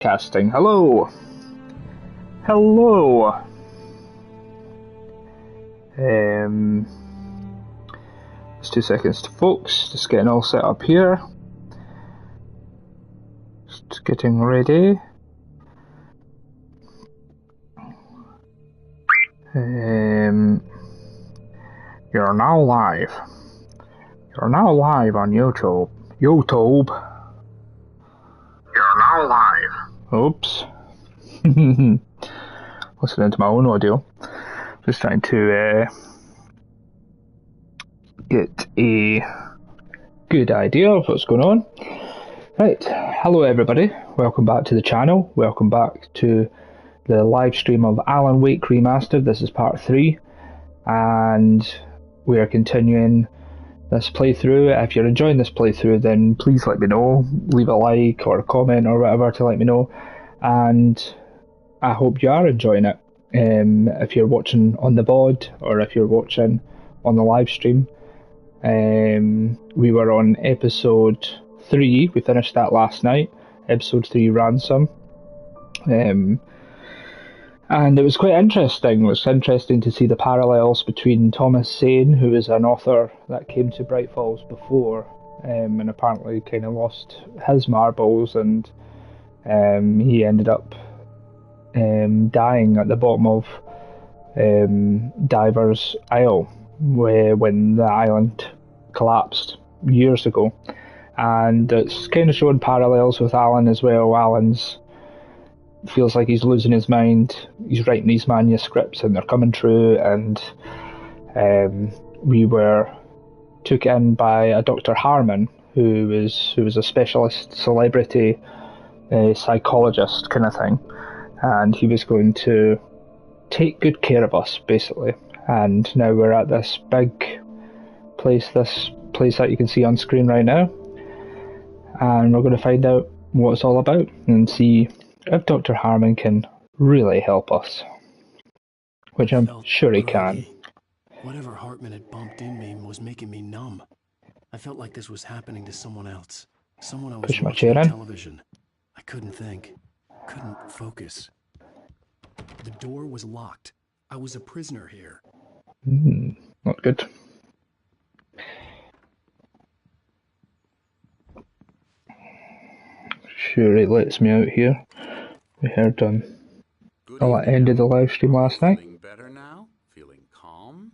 Casting. Hello. Hello. Just 2 seconds, folks. Just getting all set up here. Just getting ready. You're now live. You're now live on YouTube. YouTube. You're now live. Oops. Listening to my own audio. Just trying to get a good idea of what's going on. Right. Hello everybody. Welcome back to the channel. Welcome back to the live stream of Alan Wake Remastered. This is part 3. And we are continuing this playthrough. If you're enjoying this playthrough, then please let me know. Leave a like or a comment or whatever to let me know. And I hope you are enjoying it. If you're watching on the VOD or if you're watching on the live stream. We were on episode 3. We finished that last night. Episode 3, Ransom. And it was quite interesting. It was interesting to see the parallels between Thomas Sane, who was an author that came to Bright Falls before, and apparently kind of lost his marbles, and he ended up dying at the bottom of Diver's Isle, when the island collapsed years ago. And it's kind of showing parallels with Alan as well. Alan's feels like he's losing his mind. He's writing these manuscripts and they're coming true, and we were took in by a Dr. Harmon, who was a specialist celebrity psychologist kind of thing, and he was going to take good care of us basically. And now we're at this big place, this place that you can see on screen right now, and we're going to find out what it's all about and see if Dr. Harmon can really help us, which I'm sure he can. Whatever Hartman had bumped in me was making me numb. I felt like this was happening to someone else. Someone I was watching on television. I couldn't think. Couldn't focus. The door was locked. I was a prisoner here. Not good. Sure, it lets me out here. We heard on the end of the live stream last night. Feeling better now? Feeling calm?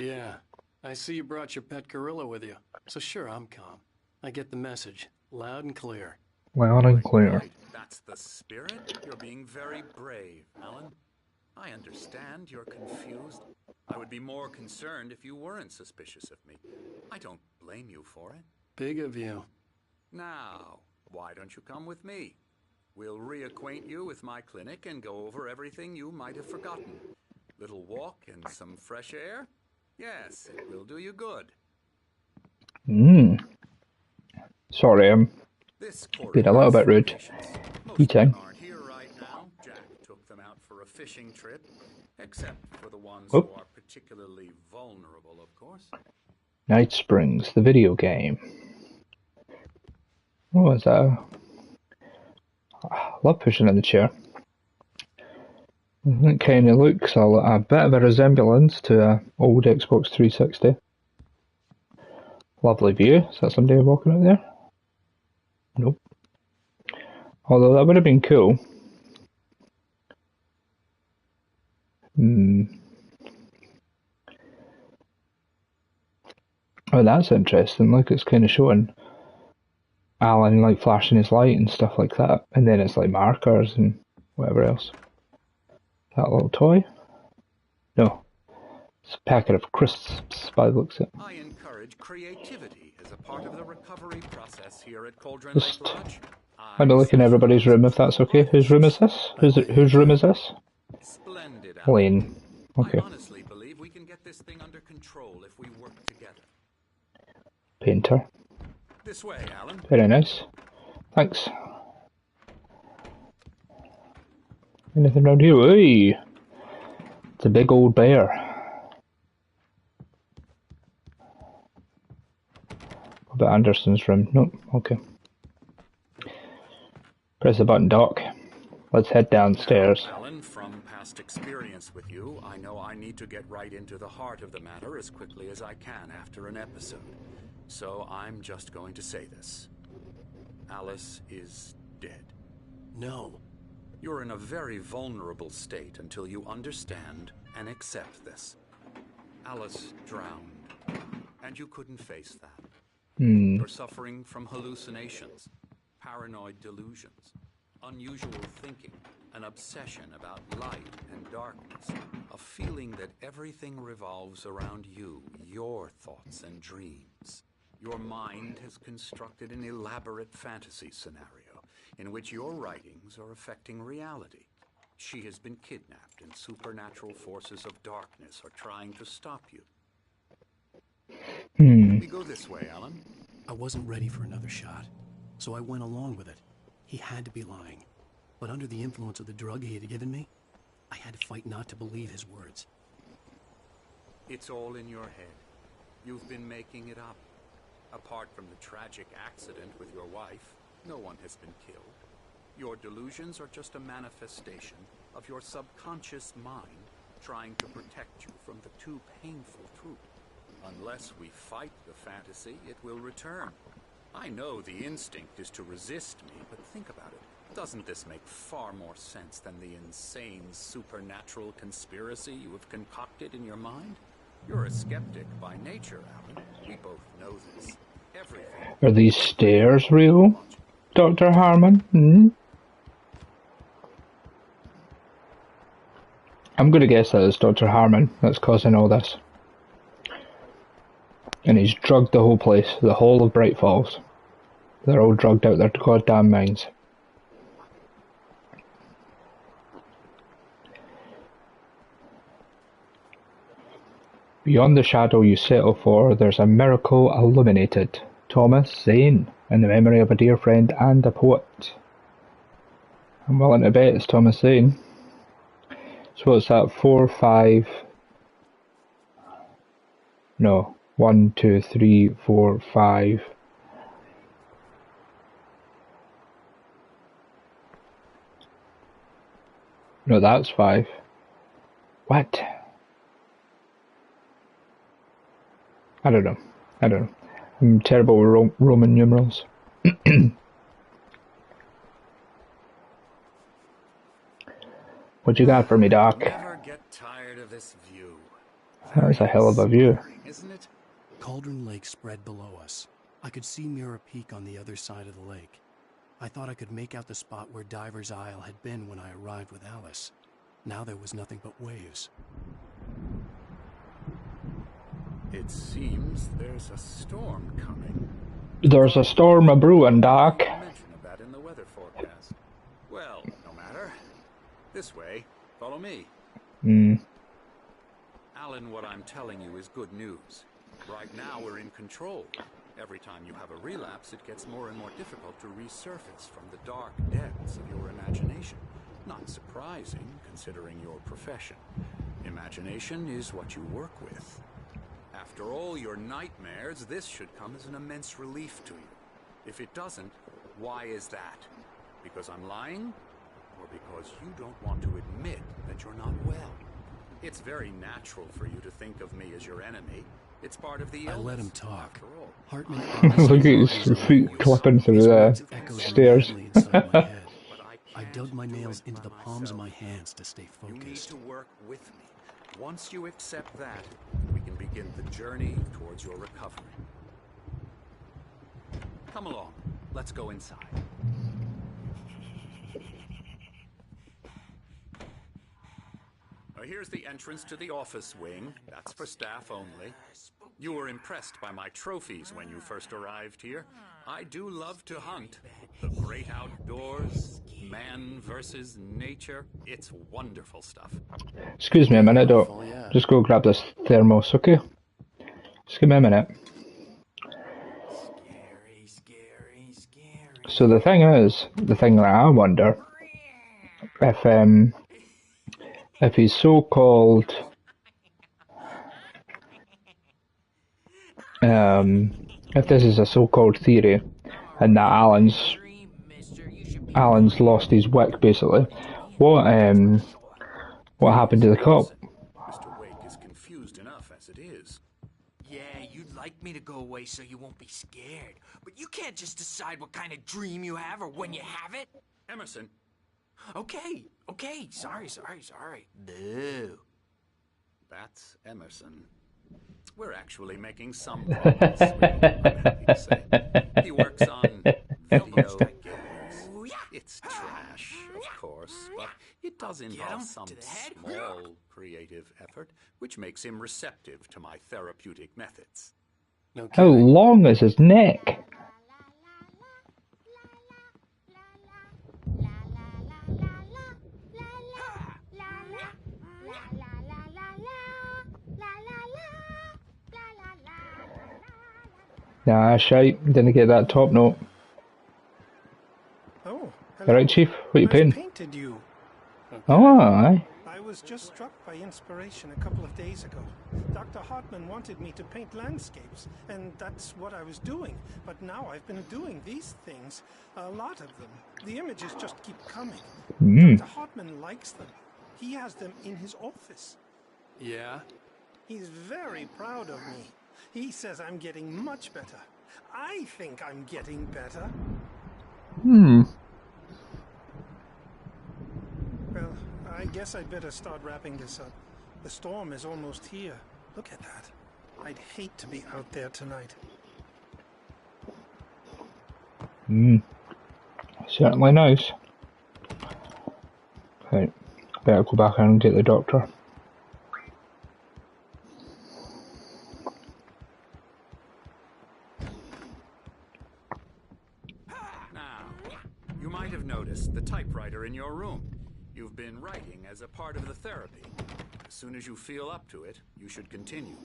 Yeah, I see you brought your pet gorilla with you. So sure, I'm calm. I get the message, loud and clear. Loud and clear. Right. That's the spirit. You're being very brave, Alan. I understand you're confused. I would be more concerned if you weren't suspicious of me. I don't blame you for it. Big of you. Now, why don't you come with me? We'll reacquaint you with my clinic and go over everything you might have forgotten. Little walk and some fresh air? Yes, it will do you good. Sorry, I'm being a little bit rude. Eating. Aren't here right now. Jack took them out for a fishing trip, except for the ones who are particularly vulnerable, of course. Night Springs, the video game. What was that? I love pushing in the chair. It kind of looks a bit of a resemblance to an old Xbox 360. Lovely view. Is that somebody walking out there? Nope. Although that would have been cool. Oh, that's interesting. Look, it's kind of showing Alan like flashing his light and stuff like that, and then it's like markers and whatever else. That little toy? No, it's a packet of crisps by the looks of it. I encourage creativity as a part of the recovery process here at Cauldron Lake Lodge. I'll be looking at everybody's room if that's okay. Whose room is this? Whose room is this? Splendid. Lane. Okay. I honestly believe we can get this thing under control if we work together. Painter. This way, Alan. Very nice. Thanks. Anything around here? Hey! It's a big old bear. What about Anderson's room? Nope. Okay. Press the button, Doc. Let's head downstairs. Now, Alan, from past experience with you, I know I need to get right into the heart of the matter as quickly as I can after an episode. So I'm just going to say this. Alice is dead. No. You're in a very vulnerable state until you understand and accept this. Alice drowned, and you couldn't face that. You're suffering from hallucinations, paranoid delusions, unusual thinking, an obsession about light and darkness, a feeling that everything revolves around you, your thoughts and dreams. Your mind has constructed an elaborate fantasy scenario in which your writings are affecting reality. She has been kidnapped and supernatural forces of darkness are trying to stop you. We go this way, Alan. I wasn't ready for another shot, so I went along with it. He had to be lying. But under the influence of the drug he had given me, I had to fight not to believe his words. It's all in your head. You've been making it up. Apart from the tragic accident with your wife, no one has been killed. Your delusions are just a manifestation of your subconscious mind trying to protect you from the too painful truth. Unless we fight the fantasy, it will return. I know the instinct is to resist me, but think about it. Doesn't this make far more sense than the insane supernatural conspiracy you have concocted in your mind? You're a skeptic by nature, Alan. We both know this. Everything. Are these stairs real, Dr. Harmon? I'm going to guess that it's Dr. Harmon that's causing all this. And he's drugged the whole place, the whole of Bright Falls. They're all drugged out their goddamn minds. Beyond the shadow you settle for, there's a miracle illuminated. Thomas Zane, in the memory of a dear friend and a poet. I'm willing to bet it's Thomas Zane. So what's that? 4, 5... No. 1, 2, 3, 4, 5... No, that's 5. What? I don't know. I'm terrible with Roman numerals. What you got for me, Doc? Never get tired of this view. That's a hell of a view. Isn't it? Cauldron Lake spread below us. I could see Mirror Peak on the other side of the lake. I thought I could make out the spot where Diver's Isle had been when I arrived with Alice. Now there was nothing but waves. It seems there's a storm coming. There's a storm a-brewing, Doc. Mention of that in the weather forecast. Well, no matter. This way. Follow me. Alan, what I'm telling you is good news. Right now we're in control. Every time you have a relapse, it gets more and more difficult to resurface from the dark depths of your imagination. Not surprising, considering your profession. Imagination is what you work with. After all your nightmares, this should come as an immense relief to you. If it doesn't, why is that? Because I'm lying? Or because you don't want to admit that you're not well? It's very natural for you to think of me as your enemy. It's part of the illness. I let him talk. Hartman. Look at his feet clipping through the stairs. I dug my nails into the palms of my hands to stay focused. You need to work with me. Once you accept that, we can begin the journey towards your recovery. Come along. Let's go inside. Here's the entrance to the office wing. That's for staff only. You were impressed by my trophies when you first arrived here. I do love to hunt. The great outdoors, man versus nature. It's wonderful stuff. Excuse me a minute, Doc. Just go grab this thermos, okay? Just give me a minute. So the thing that I wonder, if he's so-called if this is a so-called theory and that Alan's Alan's lost his wick, basically. What happened to the cop? Mr. Wake is confused enough as it is. Yeah, you'd like me to go away so you won't be scared. But you can't just decide what kind of dream you have or when you have it. Emerson. Okay. Sorry. Boo. That's Emerson. We're actually making some progress. I'm happy to say. He works on video games. It's trash, of course, but it does involve some small creative effort, which makes him receptive to my therapeutic methods. No How kidding. long is his neck? Nah, shite. Didn't get that top note. Oh, hello. Alright, Chief, what are you I've painting? painted you. Oh, aye. I was just struck by inspiration a couple of days ago. Dr. Hartman wanted me to paint landscapes, and that's what I was doing. But now I've been doing these things, a lot of them. The images just keep coming. Dr. Hartman likes them. He has them in his office. Yeah? He's very proud of me. He says I'm getting much better. I think I'm getting better. Well, I guess I'd better start wrapping this up. The storm is almost here. Look at that. I'd hate to be out there tonight. Certainly nice. Right, better go back and get the doctor. Now, you might have noticed the typewriter in your room. You've been writing as a part of the therapy. As soon as you feel up to it, you should continue.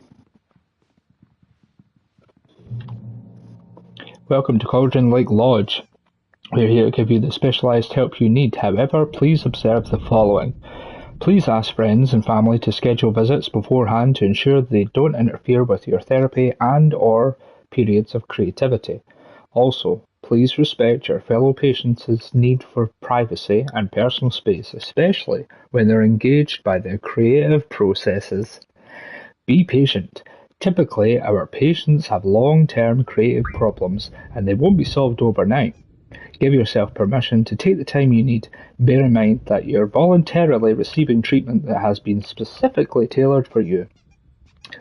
Welcome to Cauldron Lake Lodge. We're here to give you the specialised help you need. However, please observe the following. Please ask friends and family to schedule visits beforehand to ensure they don't interfere with your therapy and or periods of creativity. Also, please respect your fellow patients' need for privacy and personal space, especially when they're engaged by their creative processes. Be patient. Typically, our patients have long-term creative problems and they won't be solved overnight. Give yourself permission to take the time you need. Bear in mind that you're voluntarily receiving treatment that has been specifically tailored for you.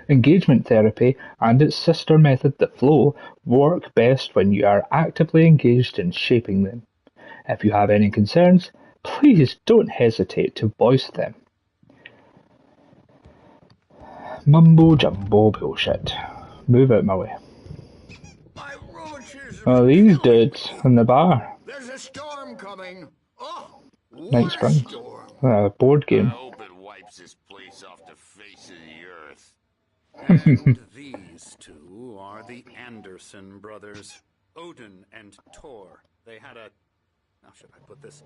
Engagement therapy and its sister method, the flow, work best when you are actively engaged in shaping them. If you have any concerns, please don't hesitate to voice them. Mumbo jumbo bullshit. Move out my way. My rheumatism Oh, is these killing dudes me. in the bar. There's a storm coming. Oh, Night what a Springs. storm. Board game. I hope it wipes this place off the face of the earth. And these two are the Anderson brothers, Odin and Tor. They had how should I put this?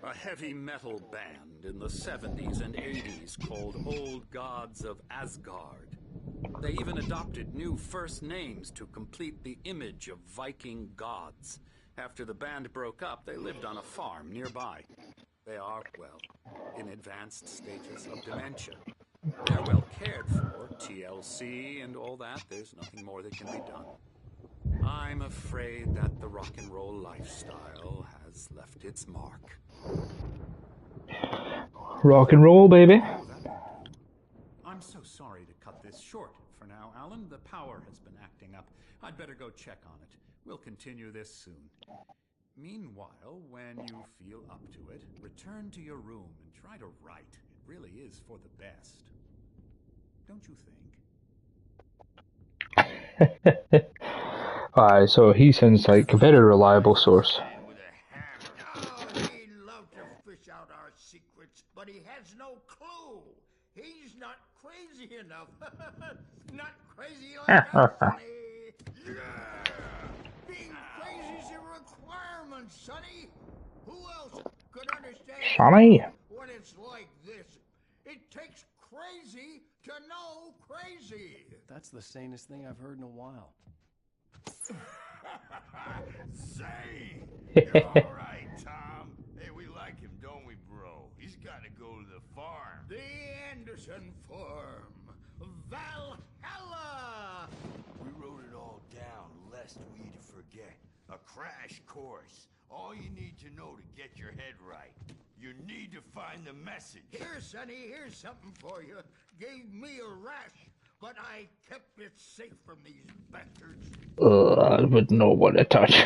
A heavy metal band in the 70s and 80s called Old Gods of Asgard. They even adopted new first names to complete the image of Viking gods. After the band broke up, they lived on a farm nearby. They are, well, in advanced stages of dementia. They're well cared for, TLC and all that. There's nothing more that can be done. I'm afraid that the rock and roll lifestyle has left its mark. Rock and roll, baby. I'm so sorry to cut this short for now, Alan. The power has been acting up. I'd better go check on it. We'll continue this soon. Meanwhile, when you feel up to it, return to your room and try to write. It really is for the best. Don't you think? So he sounds like a very reliable source. Oh, he'd love to fish out our secrets, but he has no clue. He's not crazy enough. Not crazy like that, Sonny. Yeah! Being crazy's a requirement, Sonny. Who else could understand Sonny? when it's like this? It takes crazy to know crazy. That's the sanest thing I've heard in a while. Zane! You're alright, Tom. Hey, we like him, don't we, bro? He's gotta go to the farm. The Anderson Farm. Valhalla! We wrote it all down, lest we'd forget. A crash course. All you need to know to get your head right. You need to find the message. Here, Sonny, here's something for you. Gave me a rash, but I kept it safe from these bastards. I would not want to touch.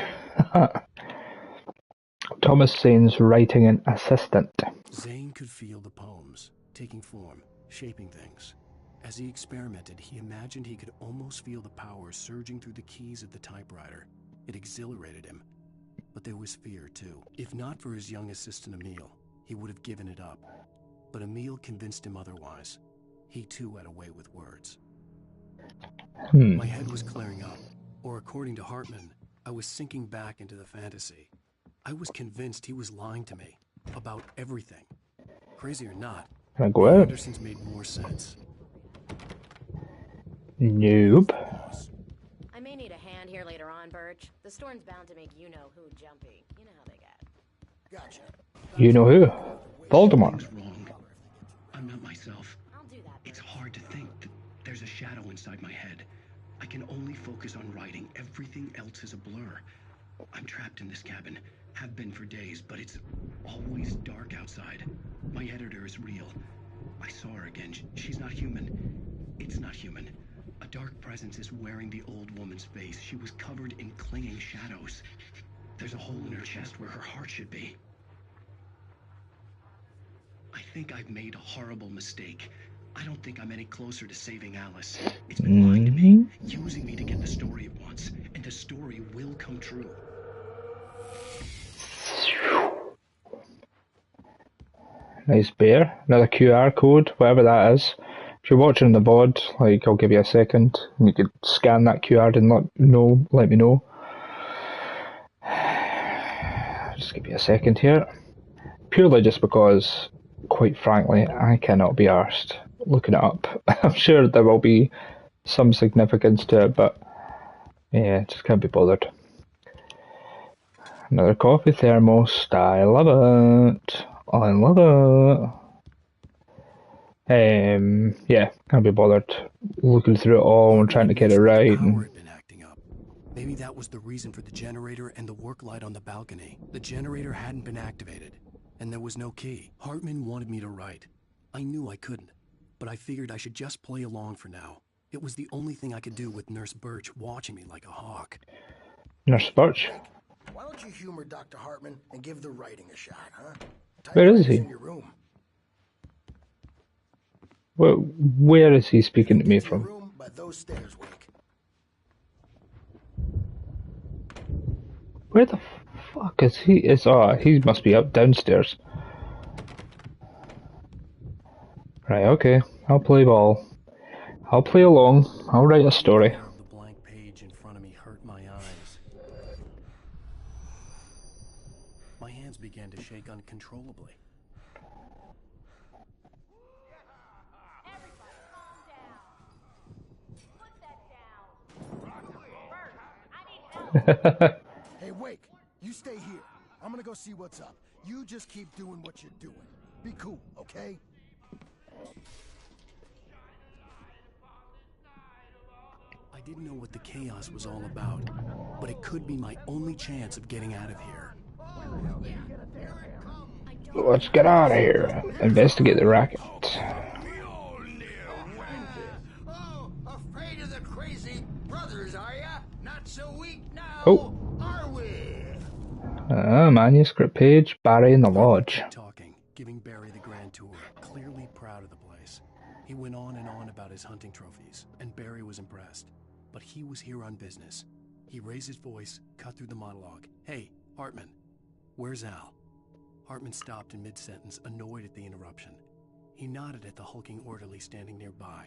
Thomas Zane's writing an assistant. Zane could feel the poems, taking form, shaping things. As he experimented, he imagined he could almost feel the power surging through the keys of the typewriter. It exhilarated him. But there was fear, too. If not for his young assistant Emil, he would have given it up. But Emil convinced him otherwise. He, too, had a way with words. My head was clearing up. Or according to Hartman, I was sinking back into the fantasy. I was convinced he was lying to me. About everything. Crazy or not, Can I go out? Anderson's made more sense. Nope. I may need a hand here later on, Birch. The storm's bound to make you-know-who jumpy. You know how they get. Gotcha. You know who? Voldemort. Something's wrong. I'm not myself. I'll do that. It's hard to think that there's a shadow inside my head. I can only focus on writing. Everything else is a blur. I'm trapped in this cabin. Have been for days, but it's always dark outside. My editor is real. I saw her again. She's not human. It's not human. A dark presence is wearing the old woman's face. She was covered in clinging shadows. There's a hole in her chest where her heart should be. I think I've made a horrible mistake. I don't think I'm any closer to saving Alice. It's been lying to me, using me to get the story it wants, and the story will come true. Nice bear. Another QR code, whatever that is. If you're watching the VOD, like, I'll give you a second, and you could scan that QR and let me know. Just give you a second here. Purely just because, quite frankly, I cannot be arsed looking it up. I'm sure there will be some significance to it, but yeah, just can't be bothered. Another coffee thermos. I love it. I love it. Yeah, can't be bothered looking through it all and trying to get it right. Power had been acting up. Maybe that was the reason for the generator and the work light on the balcony. The generator hadn't been activated, and there was no key. Hartman wanted me to write. I knew I couldn't, but I figured I should just play along for now. It was the only thing I could do with Nurse Birch watching me like a hawk. Nurse Birch? Why don't you humor Dr. Hartman and give the writing a shot, huh? Where is he? In your room. Where is he speaking to me from? Room by those stairs, Wake. Where the fuck is he? He must be up downstairs. Right, okay. I'll play ball. I'll play along. I'll write a story. The blank page in front of me hurt my eyes. My hands began to shake uncontrollably. Hey, Wake, you stay here. I'm gonna go see what's up. You just keep doing what you're doing. Be cool, okay? I didn't know what the chaos was all about, but it could be my only chance of getting out of here. Let's get out of here. Investigate the racket. Oh, afraid of the crazy brothers, are ya? Not so weak now, are we? Manuscript page, Barry in the lodge. Talking, giving Barry the grand tour, clearly proud of the place. He went on and on about his hunting trophies, and Barry was impressed. But he was here on business. He raised his voice, cut through the monologue. Hey, Hartman, where's Al? Hartman stopped in mid-sentence, annoyed at the interruption. He nodded at the hulking orderly standing nearby.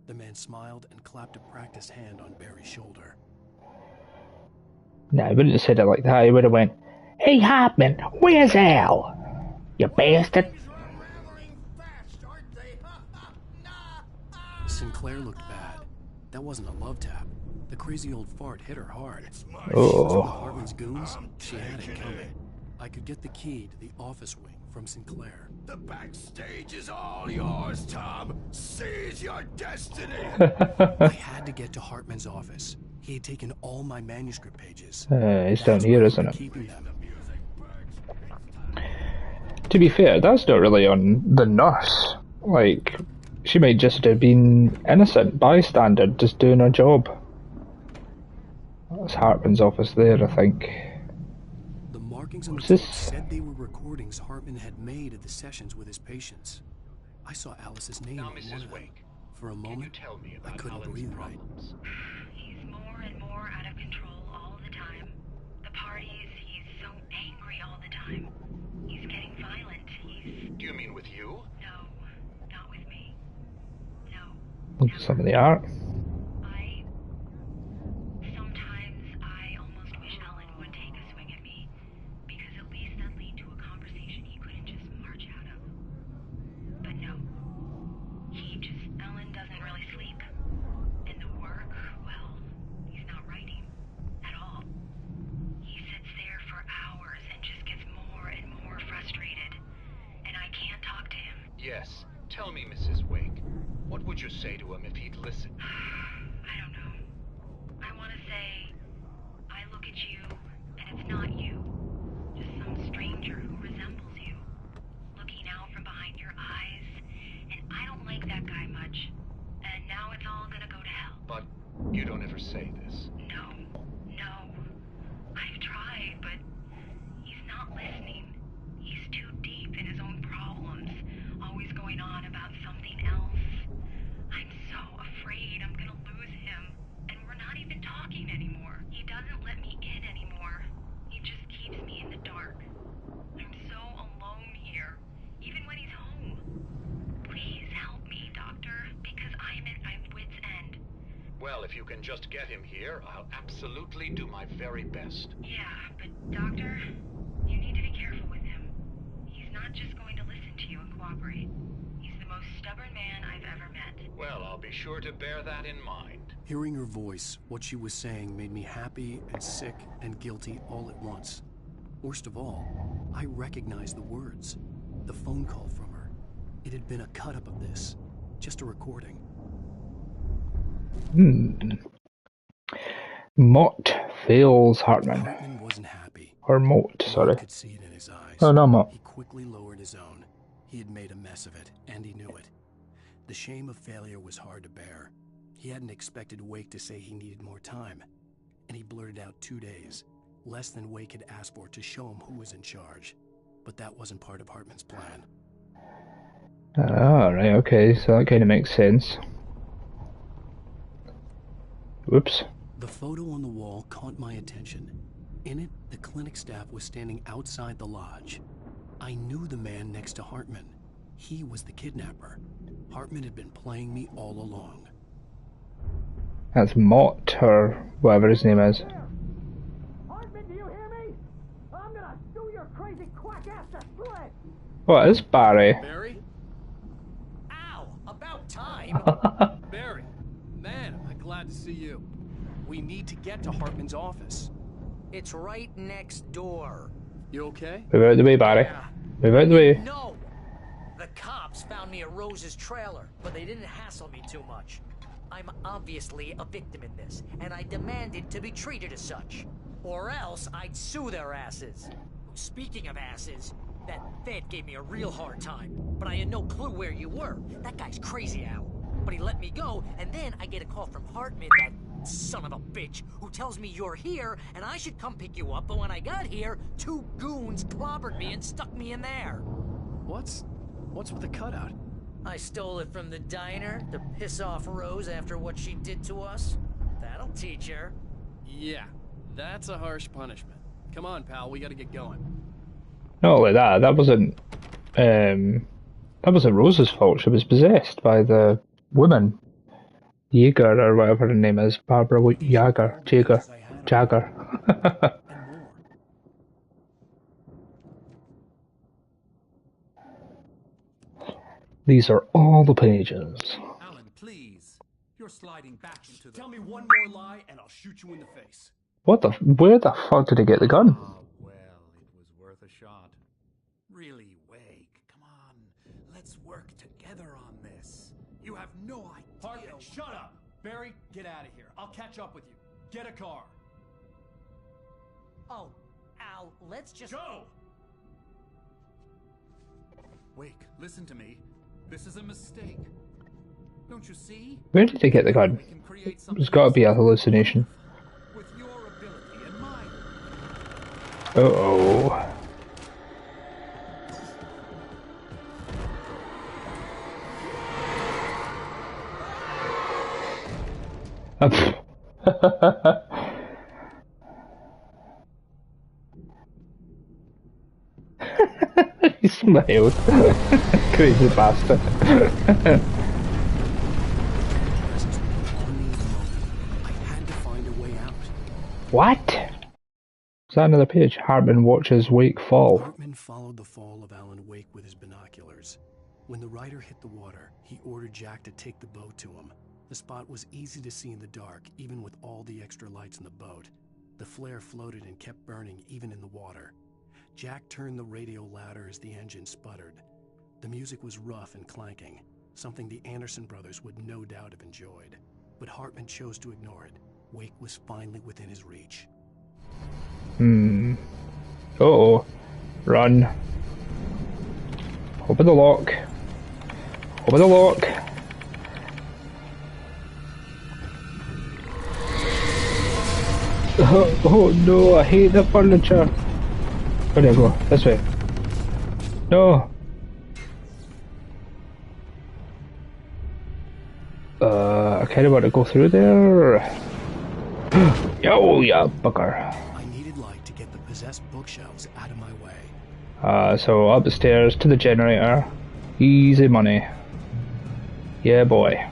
The man smiled and clapped a practiced hand on Barry's shoulder. Nah, he wouldn't have said it like that. He would have went, "Hey, Hartman, where's Al? You bastard." Sinclair looked bad. That wasn't a love tap. The crazy old fart hit her hard. Oh. She was with Hartman's goons. She had it coming. I could get the key to the office wing from Sinclair. The backstage is all yours, Tom. Seize your destiny. I had to get to Hartman's office. He had taken all my manuscript pages. He's down here, isn't it? Keeping them. To be fair, that's not really on the nurse. Like, she might just have been innocent bystander, just doing her job. That's Hartman's office there, I think. The markings on the tape said they were recordings Hartman had made at the sessions with his patients. I saw Alice's name on one of them. For a moment, I couldn't breathe right. He's more and more out of control all the time. The parties, he's so angry all the time. He's getting violent. Do you mean with you? No, not with me. No. Some of the art. Sometimes I almost wish Ellen would take a swing at me, because at least that lead to a conversation he couldn't just march out of. But no. Ellen doesn't really sleep. And the work, well, he's not writing at all. He sits there for hours and just gets more and more frustrated. And I can't talk to him. Yes. Tell me, Mrs. Wake. What would you say to him if he'd listen? I don't know. I want to say, I look at you, and it's not you. Just some stranger who resembles you. Looking out from behind your eyes. And I don't like that guy much. And now it's all gonna go to hell. But you don't ever say this. No. I've tried, but he's not listening. He's too deep in his own problems. Always going on about something else. I'm so afraid I'm gonna lose him. And we're not even talking anymore. He doesn't let me in anymore. He just keeps me in the dark. I'm so alone here, even when he's home. Please help me, Doctor, because I'm at my wit's end. Well, if you can just get him here, I'll absolutely do my very best. Yeah, but Doctor, you need to be careful with him. He's not just going to listen to you and cooperate. He's the most stubborn man I've ever met. Well, I'll be sure to bear that in mind. Hearing her voice, what she was saying made me happy and sick and guilty all at once. Worst of all, I recognized the words. The phone call from her. It had been a cut-up of this. Just a recording. Mott fails Hartman. Hartman wasn't happy. Or Mott, sorry. I could see it in his eyes. Oh, no, Mott. He quickly lowered his own. He had made a mess of it, and he knew it. The shame of failure was hard to bear. He hadn't expected Wake to say he needed more time. And he blurted out 2 days. Less than Wake had asked for to show him who was in charge. But that wasn't part of Hartman's plan. Ah, right, okay, so that kind of makes sense. Whoops. The photo on the wall caught my attention. In it, the clinic staff was standing outside the lodge. I knew the man next to Hartman. He was the kidnapper. Hartman had been playing me all along. That's Mott, or whatever his name is. Hartman, do you hear me? I'm gonna sue your crazy quack ass to split! What is Barry? Barry? Ow! About time! Barry! Man, am I glad to see you. We need to get to Hartman's office. It's right next door. You okay? Move out the way, Barry. Yeah. Move out the way. No! The cops found me at Rose's trailer, but they didn't hassle me too much. I'm obviously a victim in this, and I demanded to be treated as such. Or else I'd sue their asses. Speaking of asses, that Fed gave me a real hard time, but I had no clue where you were. That guy's crazy, Al. But he let me go, and then I get a call from Hartman, that son of a bitch, who tells me you're here, and I should come pick you up, but when I got here, 2 goons clobbered me and stuck me in there. What's with the cutout? I stole it from the diner to piss off Rose after what she did to us. That'll teach her. Yeah, that's a harsh punishment. Come on, pal, we gotta get going. Not only that, that wasn't Rose's fault. She was possessed by the woman. Jaeger, or whatever her name is. Barbara Jagger. These are all the pages. Alan, please. You're sliding back into the... Tell me one more lie and I'll shoot you in the face. What the? Where the fuck did he get the gun? Well, it was worth a shot. Really, Wake, come on. Let's work together on this. You have no idea... Hartman, shut up! Barry, get out of here. I'll catch up with you. Get a car. Oh, Al, let's just... Go! Wake, listen to me. This is a mistake. Don't you see? Where did they get the gun? There's got to be a hallucination. With your ability and mine. Uh-oh. He smiled. Crazy bastard. What? Is that another page? Hartman watches Wake fall. Hartman followed the fall of Alan Wake with his binoculars. When the rider hit the water, he ordered Jack to take the boat to him. The spot was easy to see in the dark, even with all the extra lights in the boat. The flare floated and kept burning even in the water. Jack turned the radio louder as the engine sputtered. The music was rough and clanking, something the Anderson brothers would no doubt have enjoyed. But Hartman chose to ignore it. Wake was finally within his reach. Uh-oh. Run. Open the lock. Open the lock. Oh no, I hate the furniture. Where do I go? This way. No. I kind of want to go through there. Yo, yeah, bugger. I needed light to get the possessed bookshelves out of my way. So up the stairs to the generator. Easy money. Yeah, boy.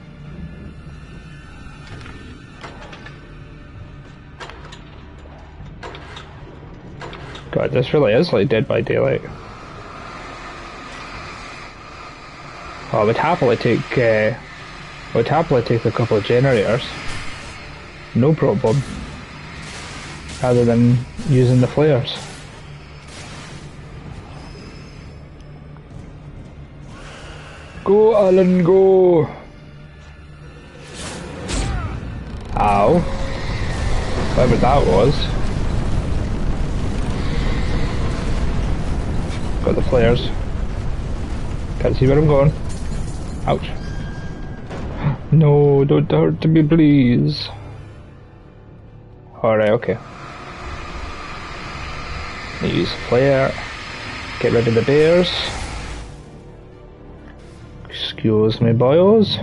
God, this really is like Dead by Daylight. Oh, I would happily take a couple of generators. No problem. Rather than using the flares. Go, Alan, go! Ow. Whatever that was. Got the flares. Can't see where I'm going. Ouch. No, don't hurt me, please. Alright, okay. Use flare. Get rid of the bears. Excuse me, boys.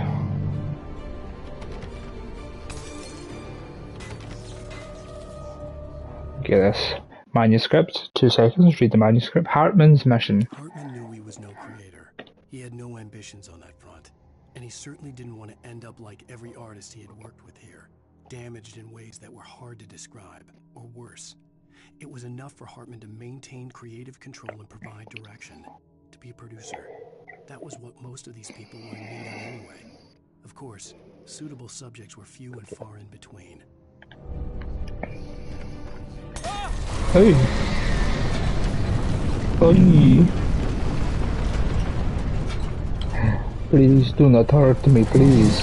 Get this manuscript. 2 seconds. Read the manuscript. Hartman's mission. Hartman knew he was no creator. He had no ambitions on that front. And he certainly didn't want to end up like every artist he had worked with here. Damaged in ways that were hard to describe, or worse. It was enough for Hartman to maintain creative control and provide direction. To be a producer. That was what most of these people were in need of anyway. Of course, suitable subjects were few and far in between. Hey! Hey! Please do not hurt me, please.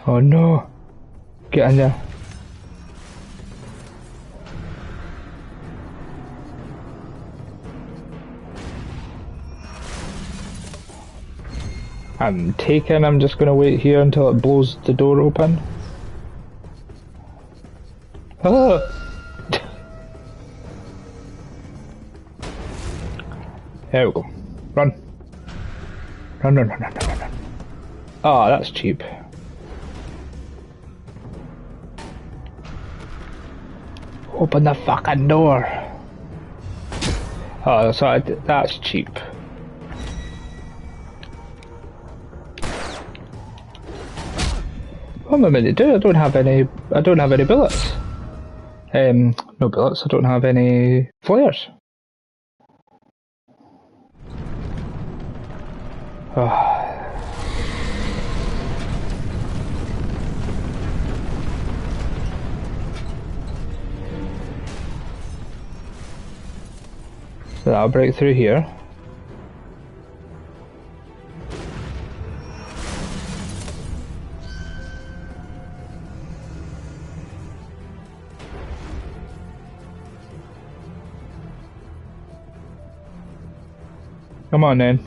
Oh no! Get in there. I'm just gonna wait here until it blows the door open. Ah! There we go. Run. Run. Oh, that's cheap. Open the fucking door. Oh, so that's cheap. What am I meant to do? I don't have any bullets. No bullets. I don't have any flares. So that'll break through here. Come on then.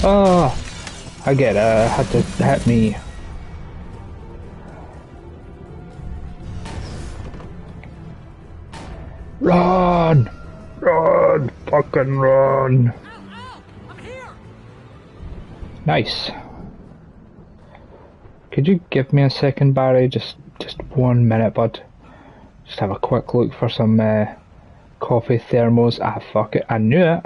Oh, I get it. Had to hit me. Run! Run! Fucking run! I'm here. Nice. Could you give me a second, Barry? Just 1 minute, bud. Just have a quick look for some coffee thermos. Ah, fuck it. I knew it.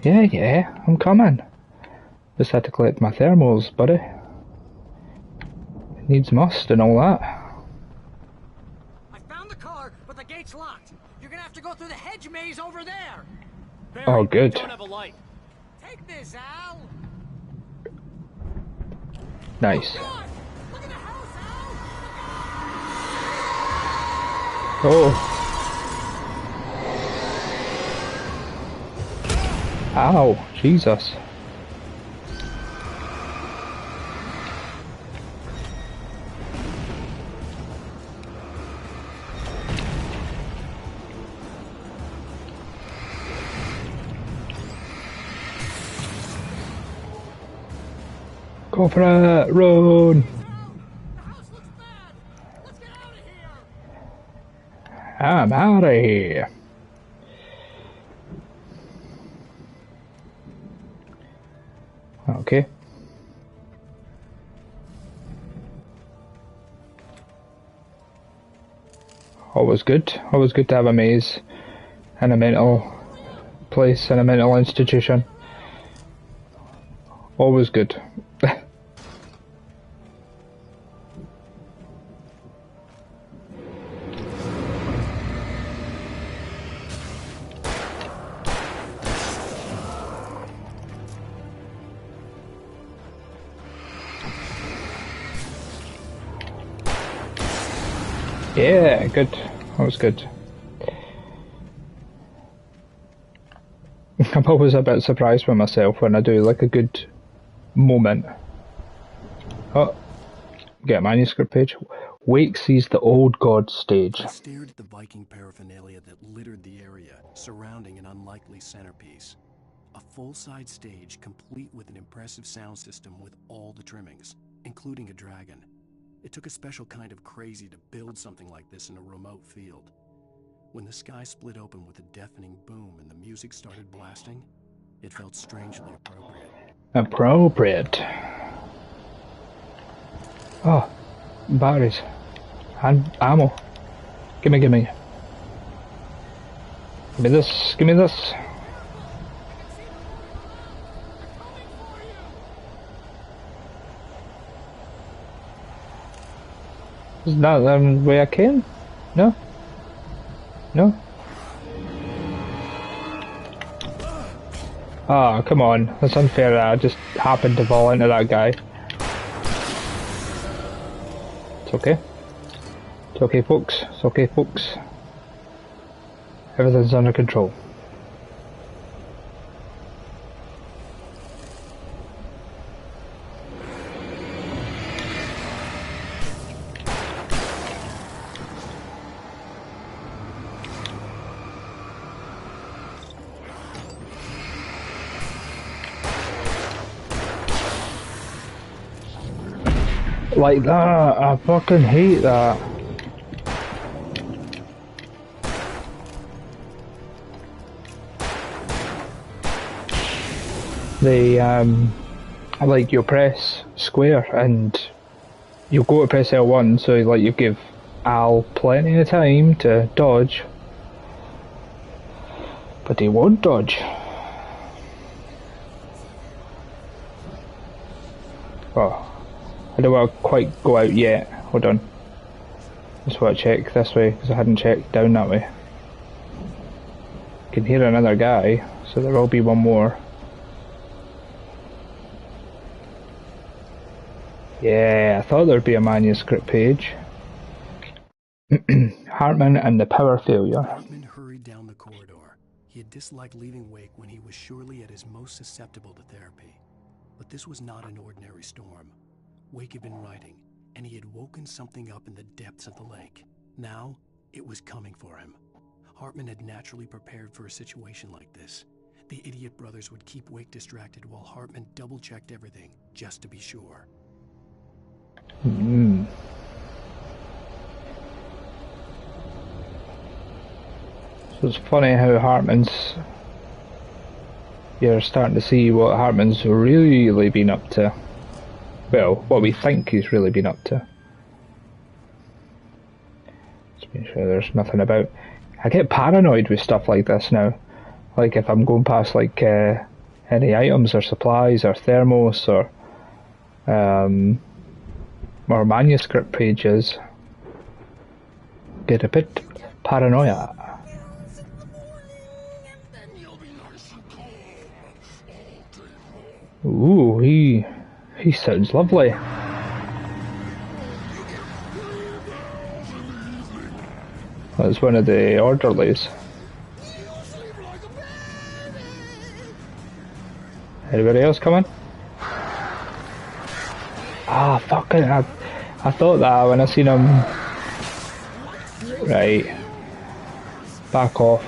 Yeah, I'm coming. Just had to collect my thermals, buddy. Needs must and all that. I found the car, but the gate's locked. You're gonna have to go through the hedge maze over there. Barry, Oh, good. don't have a light. Take this, Al. Nice. Oh, look at the house, Al. Oh. Ow, Jesus. Go for it, run! The house looks bad. Let's get out of here. I'm out of here. Okay. Always good. Always good to have a maze in a mental place, in a mental institution. Always good. Yeah, good. That was good. I'm always a bit surprised with myself when I do like a good moment. Oh, get a manuscript page. Wake sees the old god stage. I stared at the Viking paraphernalia that littered the area, surrounding an unlikely centerpiece. A full-size stage complete with an impressive sound system with all the trimmings, including a dragon. It took a special kind of crazy to build something like this in a remote field. When the sky split open with a deafening boom and the music started blasting, it felt strangely appropriate. Appropriate. Oh, batteries. And ammo. Gimme. Give me this, give me this. Is that the way I came? No? No? Oh, come on. That's unfair that I just happened to fall into that guy. It's okay. It's okay, folks. It's okay, folks. Everything's under control. Like that, I fucking hate that. Like you press square and you'll go to press L1, so like you give Al plenty of time to dodge, But he won't dodge. Oh, I don't want to quite go out yet. Hold on. Just want to check this way because I hadn't checked down that way. I can hear another guy, so there will be one more. Yeah, I thought there'd be a manuscript page. Hartman and the power failure. Hartman hurried down the corridor. He had disliked leaving Wake when he was surely at his most susceptible to therapy. But this was not an ordinary storm. Wake had been writing, and he had woken something up in the depths of the lake. Now, it was coming for him. Hartman had naturally prepared for a situation like this. The idiot brothers would keep Wake distracted while Hartman double-checked everything, just to be sure. So it's funny how Hartman's... You're starting to see what Hartman's really been up to. Well, what we think he's really been up to. Just make sure there's nothing about... I get paranoid with stuff like this now. Like if I'm going past like any items or supplies or thermos or manuscript pages. Get a bit paranoia. Ooh, he sounds lovely. That's one of the orderlies. Anybody else coming? Ah, fucking! I thought that when I seen him. Right. Back off.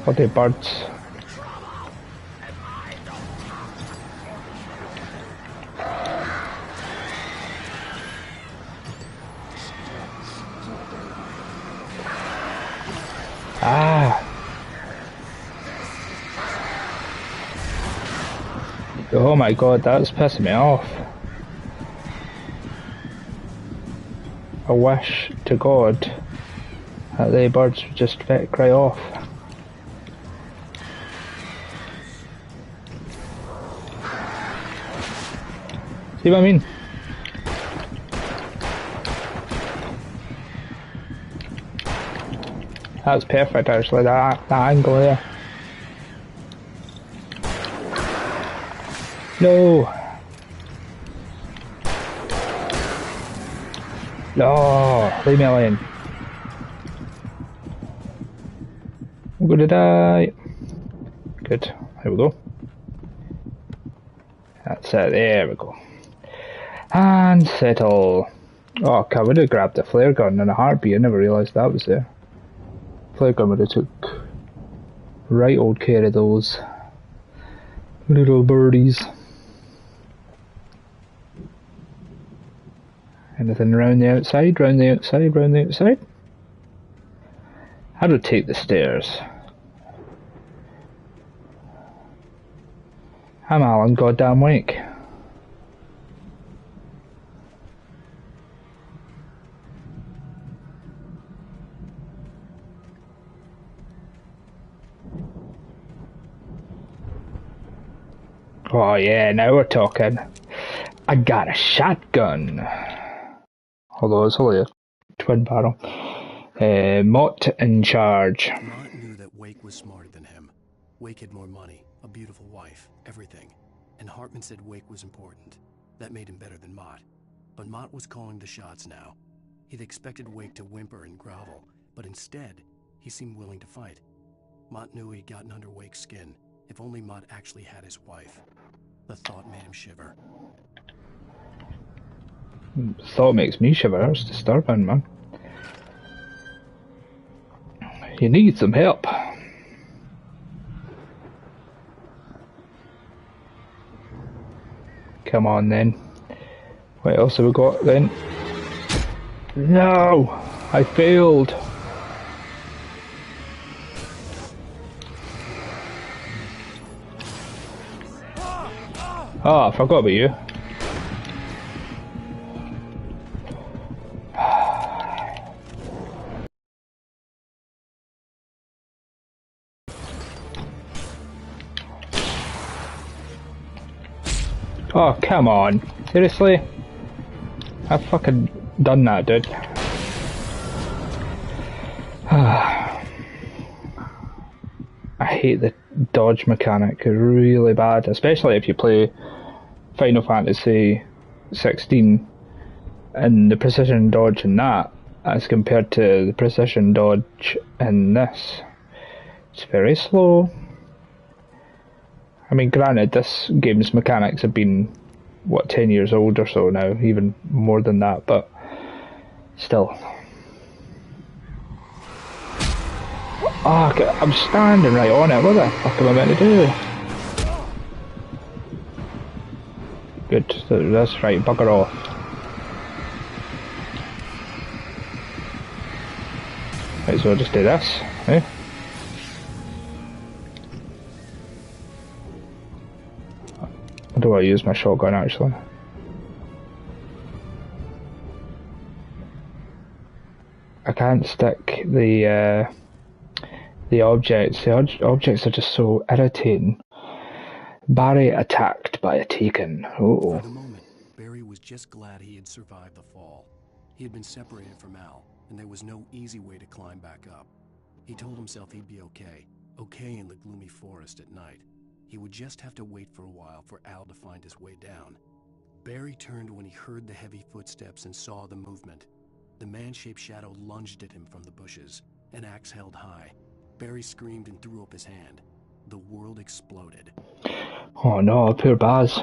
Bloody birds. Ah. Oh my god, that's pissing me off. I wish to God that the birds would just cry off. See what I mean? That's perfect actually, that angle there. No! No! Leave me alone. I'm gonna die. Good, here we go. That's it, there we go. And settle. Oh, I would have grabbed the flare gun in a heartbeat, I never realised that was there. Flare gun would have took right old care of those little birdies. Anything around the outside, round the outside, round the outside? How to take the stairs? I'm Alan goddamn Wake. Oh yeah, now we're talking. I got a shotgun. Although it's only a twin barrel. Mott in charge. Mott knew that Wake was smarter than him. Wake had more money, a beautiful wife, everything. And Hartman said Wake was important. That made him better than Mott. But Mott was calling the shots now. He'd expected Wake to whimper and grovel, but instead, he seemed willing to fight. Mott knew he'd gotten under Wake's skin. If only Mott actually had his wife. The thought made him shiver. Thought makes me shiver, it's disturbing, man. You need some help. Come on then. What else have we got then? No! I failed! Oh, I forgot about you. Oh, come on. Seriously? I've fucking done that, dude. I hate the dodge mechanic really bad, especially if you play Final Fantasy 16 and the precision dodge in that as compared to the precision dodge in this. It's very slow. I mean, granted, this game's mechanics have been, what, 10 years old or so now, even more than that, but still. Oh, I'm standing right on it. What the fuck am I meant to do? Good, that's right, bugger off. Right, so I'll just do this, eh? I don't want to use my shotgun actually. I can't stick the objects. The objects are just so irritating. Barry attacked by a Taken. For the moment, Barry was just glad he had survived the fall. He had been separated from Al, and there was no easy way to climb back up. He told himself he'd be okay in the gloomy forest at night. He would just have to wait for a while for Al to find his way down. Barry turned when he heard the heavy footsteps and saw the movement. The man-shaped shadow lunged at him from the bushes, an axe held high. Barry screamed and threw up his hand. The world exploded. Oh no, poor Baz.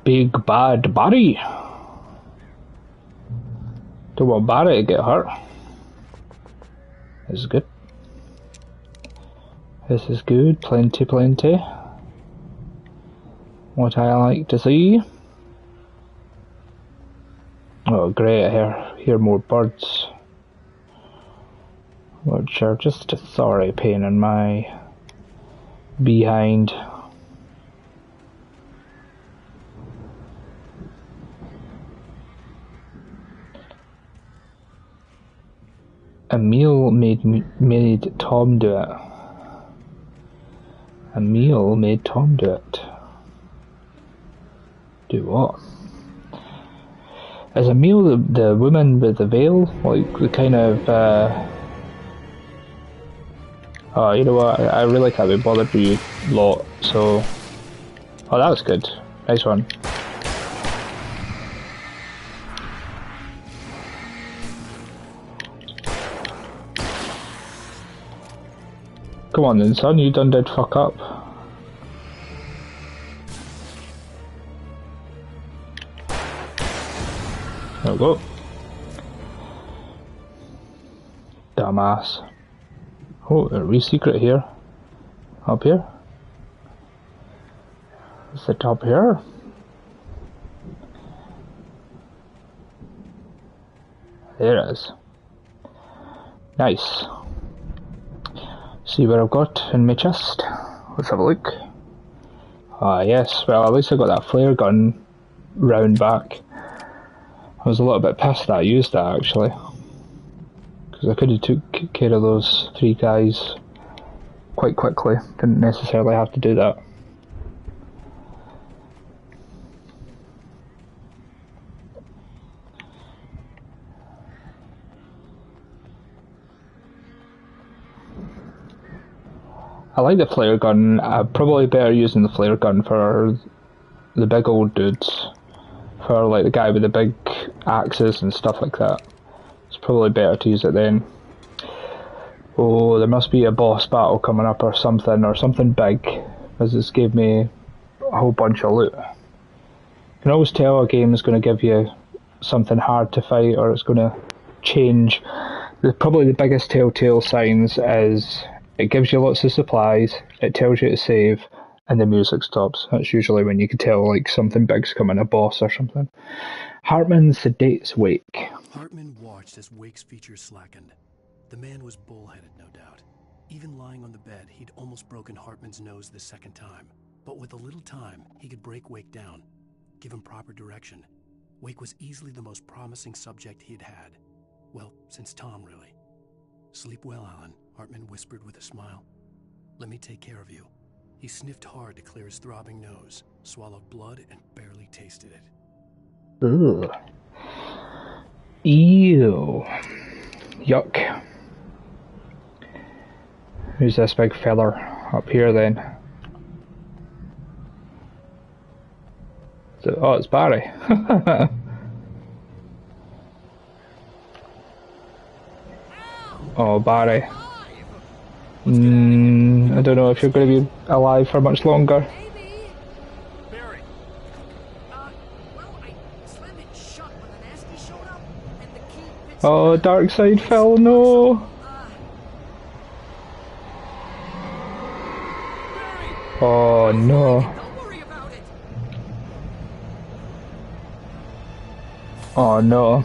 Big bad Barry. Don't want Barry to get hurt. This is good. This is good, plenty. What I like to see. Oh great, I hear more birds. Which are just a sorry pain in my behind. Emil made Tom do it. Emil made Tom do it. Do what? Is Emil the woman with the veil? Like the kind of oh, you know what? I really can't be bothered with you lot, so oh, that was good. Nice one. Come on then, son, you done did fuck up. There we go. Dumbass. Oh, a wee secret here. Up here? Is it up here? There it is. Nice. See what I've got in my chest. Let's have a look. Ah yes, well at least I got that flare gun round back. I was a little bit pissed that I used that actually. Because I could have took care of those 3 guys quite quickly. Didn't necessarily have to do that. I like the flare gun. Probably better using the flare gun for the big old dudes. For like the guy with the big axes and stuff like that. It's probably better to use it then. Oh, there must be a boss battle coming up or something big. Because this gave me a whole bunch of loot. You can always tell a game is going to give you something hard to fight or it's going to change. Probably the biggest telltale signs is it gives you lots of supplies, it tells you to save, and the music stops. That's usually when you can tell like something big's coming, a boss or something. Hartman sedates Wake. Hartman watched as Wake's features slackened. The man was bullheaded, no doubt. Even lying on the bed, he'd almost broken Hartman's nose the second time. But with a little time, he could break Wake down, give him proper direction. Wake was easily the most promising subject he'd had. Well, since Tom, really. Sleep well, Alan, Hartman whispered with a smile. Let me take care of you. He sniffed hard to clear his throbbing nose. swallowed blood and barely tasted it. Ugh. Ew. Yuck. Who's this big feller up here then? Oh, it's Barry. Oh, Barry. I don't know if you're going to be alive for much longer. Barry. Well, I slammed it shut when the nasty showed up, and the key fits. Oh, dark side fell, no. Oh no. Don't worry about it. Oh no.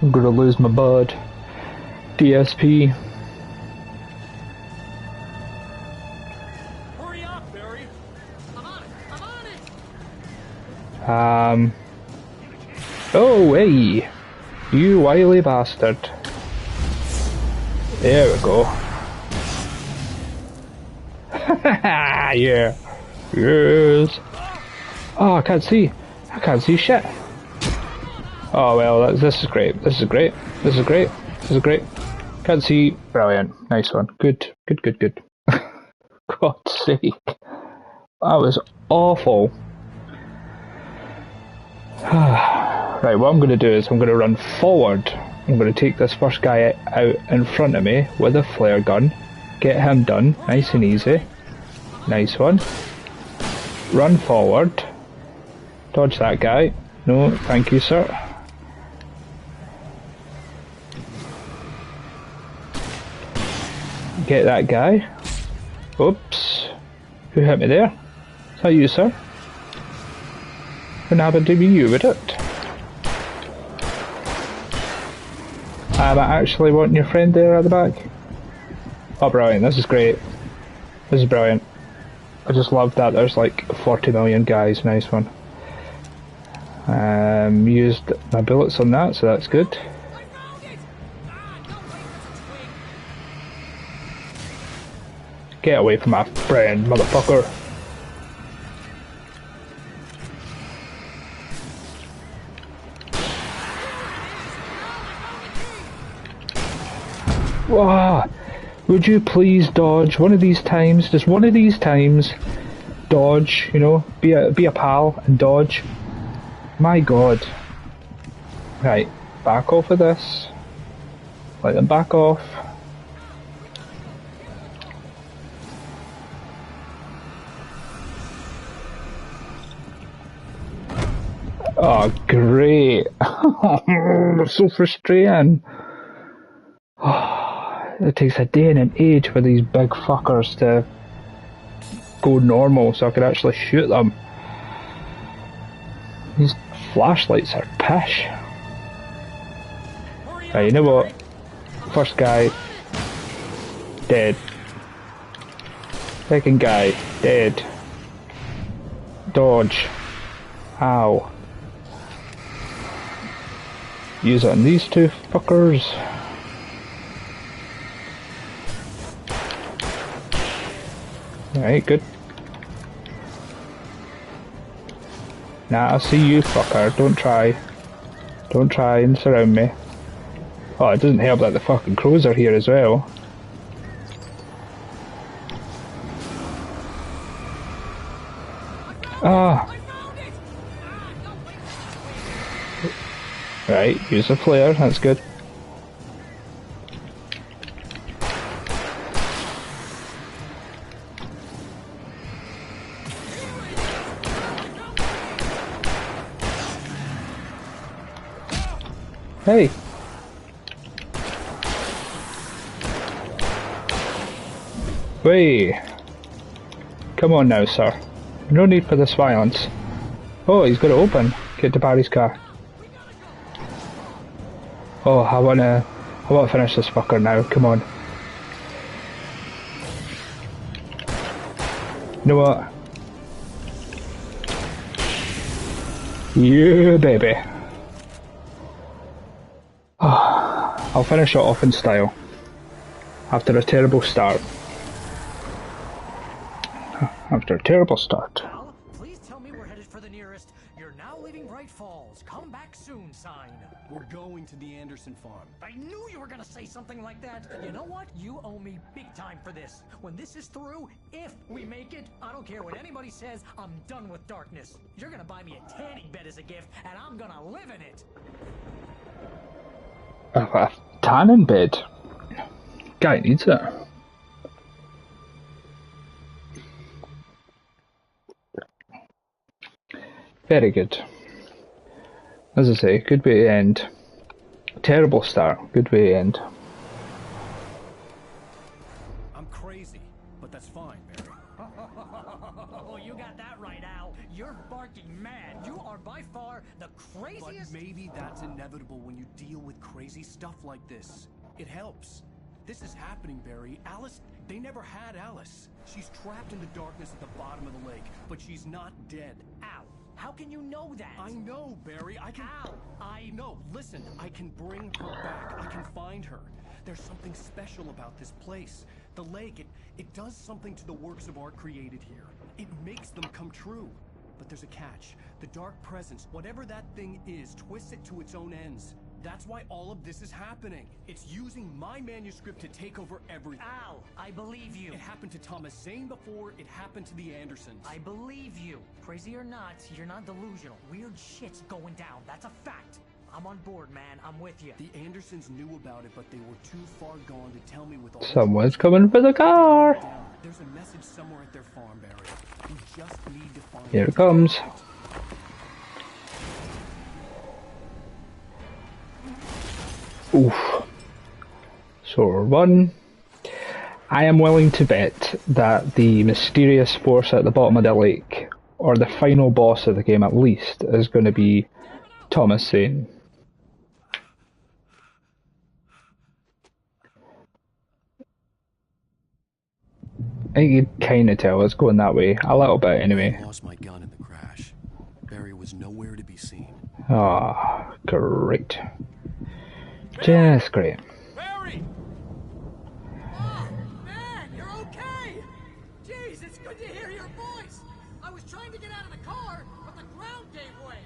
I'm gonna lose my bud. DSP. Hurry up, Barry. I'm on it. I'm on it. Oh, hey. You wily bastard. There we go. Yeah. Yes. Oh, I can't see. I can't see shit. Oh well, this is great. This is great. This is great. This is great. Can't see. Brilliant. Nice one. Good. Good, good, good. God's sake. That was awful. Right, what I'm going to do is I'm going to run forward. I'm going to take this first guy out in front of me with a flare gun. Get him done. Nice and easy. Nice one. Run forward. Dodge that guy. No, thank you, sir. Get that guy. Oops. Who hit me there? Is that you, sir? What happened to be you with it? Am I actually wanting your friend there at the back? Oh, brilliant. This is great. This is brilliant. I just love that there's like 40 million guys. Nice one. Used my bullets on that, so that's good. Get away from my friend, motherfucker. Wow. Would you please dodge one of these times? Just one of these times. Dodge, you know, be a pal and dodge. My god. Right, back off of this. Let them back off. Oh, great. So frustrating. It takes a day and an age for these big fuckers to go normal so I can actually shoot them. These flashlights are pish. Right, you know what? First guy, dead. Second guy, dead. Dodge. Ow. Use it on these two fuckers. Right, good. Nah, I see you, fucker. Don't try. Don't try and surround me. Oh, it doesn't help that the fucking crows are here as well. Ah. Right, use a flare. That's good. Hey! Wait! Come on now, sir. No need for this violence. Oh, he's got it open. Get to Barry's car. Oh, I wanna finish this fucker now. Come on. You know what? Yeah, baby. I'll finish it off in style. After a terrible start. After a terrible start. Please tell me we're headed come back soon sign. We're going to the Anderson farm. I knew you were gonna say something like that. You know what? You owe me big time for this. When this is through, if we make it, I don't care what anybody says, I'm done with darkness. You're gonna buy me a tanning bed as a gift, and I'm gonna live in it. A tanning bed? Guy needs it. Very good. As I say, good way to end. Terrible start, good way to end. I'm crazy, but that's fine, Barry. Oh, you got that right, Al. You're barking mad. You are by far the craziest... But maybe that's inevitable when you deal with crazy stuff like this. It helps. This is happening, Barry. Alice, they never had Alice. She's trapped in the darkness at the bottom of the lake, but she's not dead. Al, how can you know that? I know, Barry. I can... Al, No, listen. I can bring her back. I can find her. There's something special about this place. The lake, it does something to the works of art created here. It makes them come true. But there's a catch. The dark presence, whatever that thing is, twists it to its own ends. That's why all of this is happening. It's using my manuscript to take over everything. Al, I believe you. It happened to Thomas Zane before it happened to the Andersons. I believe you. Crazy or not, you're not delusional. Weird shit's going down. That's a fact. I'm on board, man. I'm with you. The Andersons knew about it, but they were too far gone to tell me with all... Someone's coming for the car! There's a message somewhere at their farm, Barry. We just need to find... Here it comes. Oof. So we're one. I am willing to bet that the mysterious force at the bottom of the lake, or the final boss of the game at least, is going to be Thomas Zane. I think you kind of tell it's going that way, a little bit anyway. I lost my gun in the crash. Barry was nowhere to be seen. Ah, great. Just great. Barry! Oh, man, you're okay! Jeez, it's good to hear your voice! I was trying to get out of the car, but the ground gave way.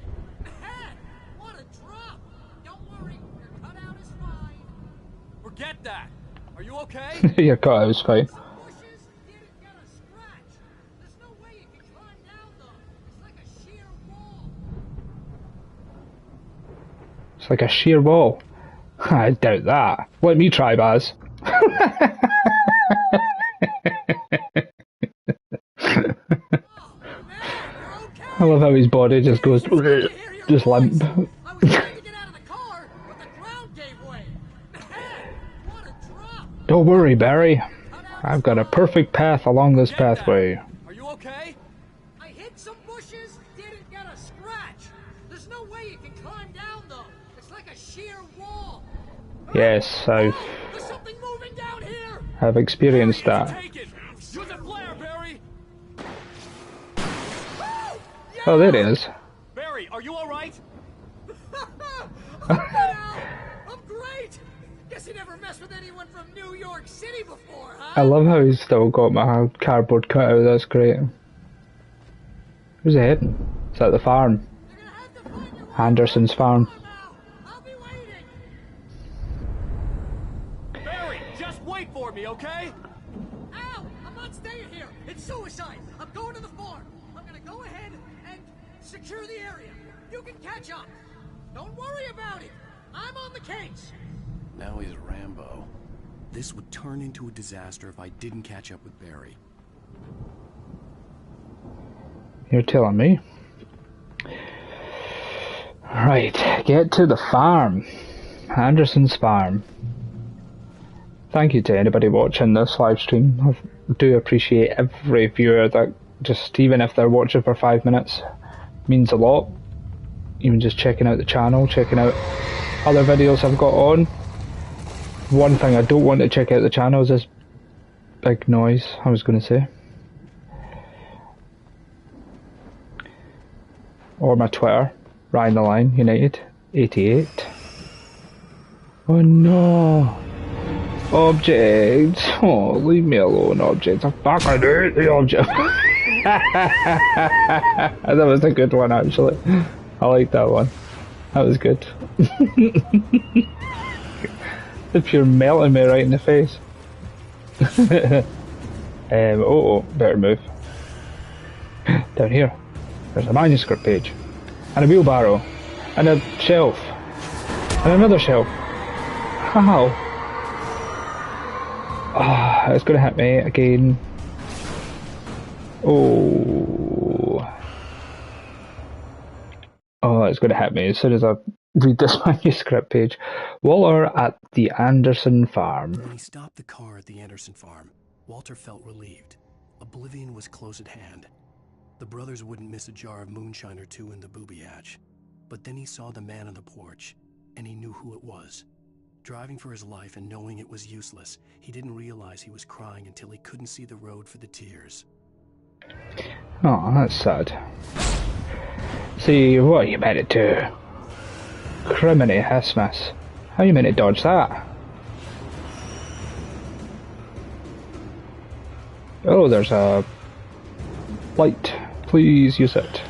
Man, what a drop! Don't worry, your cutout is fine. Forget that! Are you okay? Your cutout is fine. Some bushes didn't get a scratch. There's no way you can climb down, though. It's like a sheer wall. It's like a sheer wall. I doubt that. Let me try, Baz. I love how his body just goes, just limp. I was trying to get out of the car, but the ground gave way. Man, what a drop! Don't worry, Barry. I've got a perfect path along this pathway. Are you okay? I hit some bushes, didn't get a scratch. There's no way you can climb down, though. It's like a sheer wall. Yes, There's something moving down here. I've experienced that. Take it! Use a flare, Barry! Oh, there it is. Barry, are you alright? I'm great. Guess you never messed with anyone from New York City before, huh? I love how he's still got my cardboard cutout, that's great. Where's it heading? It's at the farm. Anderson's farm. I'll be waiting. Barry, just wait for me, okay? Al, I'm not staying here. It's suicide. I'm going to the farm. I'm gonna go ahead and secure the area. You can catch up. Don't worry about it. I'm on the case. Now he's Rambo. This would turn into a disaster if I didn't catch up with Barry. You're telling me? Right, get to the farm. Anderson's farm. Thank you to anybody watching this live stream. I do appreciate every viewer that just, even if they're watching for 5 minutes, means a lot. Even just checking out the channel, checking out other videos I've got on. One thing I don't want to check out the channel is this big noise, I was going to say. Or my Twitter, Ryan the Line United 88. Oh no! Objects! Oh, leave me alone, objects. I fucking hate the object. That was a good one, actually. I like that one. That was good. If you're melting me right in the face. Better move. Down here, there's a manuscript page, and a wheelbarrow, and a shelf, and another shelf. How? Ah, it's gonna hit me again. Oh, it's gonna hit me as soon as I read this manuscript page. Walter at the Anderson farm. When he stopped the car at the Anderson farm, Walter felt relieved. Oblivion was close at hand. The brothers wouldn't miss a jar of moonshine or two in the booby hatch. But then he saw the man on the porch, and he knew who it was. Driving for his life and knowing it was useless, he didn't realize he was crying until he couldn't see the road for the tears. Oh, that's sad. See, what are you meant to do? Criminy Christmas. How are you meant to dodge that? Oh, there's a light. Please use it.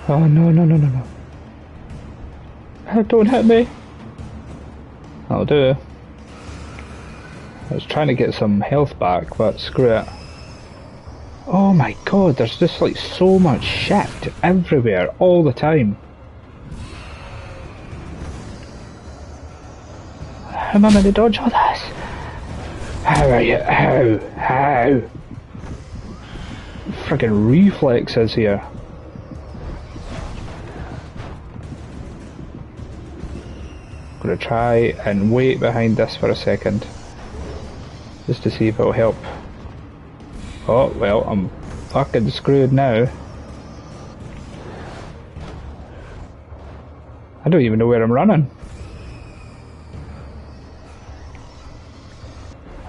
Oh, no. Don't hit me. That'll do. I was trying to get some health back, but screw it. Oh my god, there's just like so much shit everywhere all the time. How am I meant to dodge all this? How are you? How? Friggin' reflexes here. I'm gonna try and wait behind this for a second. Just to see if it'll help. Oh, well, I'm fucking screwed now. I don't even know where I'm running.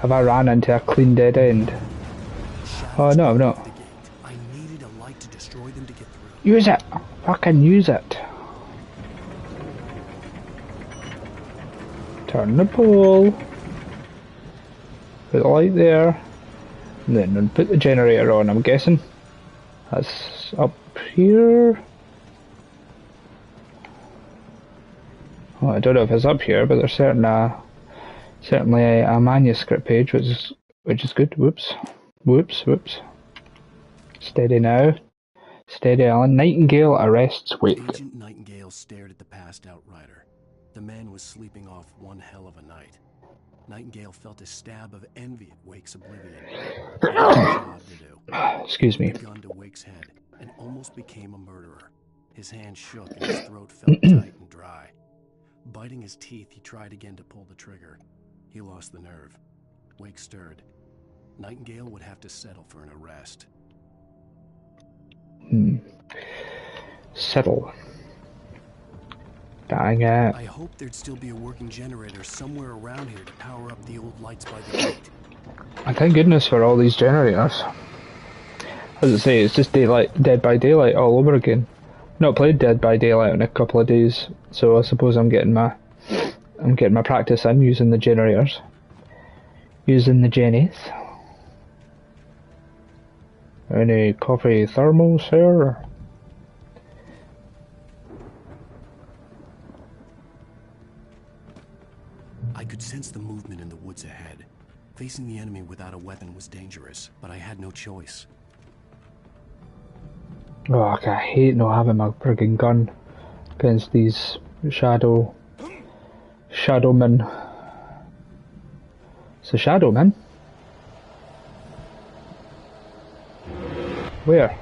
Have I ran into a clean dead end? Oh no, I've not. I needed a light to destroy them to get through. Use it! Fucking use it! Turn the pole. Put the light there. And then put the generator on, I'm guessing. That's up here. Oh, I don't know if it's up here, but there's certainly a manuscript page, which is good. Whoops. Steady now. Steady, Alan. Nightingale arrests Wake. Agent Nightingale stared at the passed out rider. The man was sleeping off one hell of a night. Nightingale felt a stab of envy at Wake's oblivion. He had a job to do. Excuse me. He put a gun to Wake's head and almost became a murderer. His hand shook and his throat felt tight and dry. Biting his teeth, he tried again to pull the trigger. He lost the nerve. Wake stirred. Nightingale would have to settle for an arrest. Settle. Dang it. I hoped there'd still be a working generator somewhere around here to power up the old lights by the gate. And thank goodness for all these generators. As I say, it's just Dead by Daylight all over again. Not played Dead by Daylight in a couple of days, so I suppose I'm getting my practice in using the generators. Using the jennies. Any coffee thermals here? I could sense the movement in the woods ahead. Facing the enemy without a weapon was dangerous, but I had no choice. Oh, I hate not having my friggin' gun against these shadowmen. It's a shadowman. Where?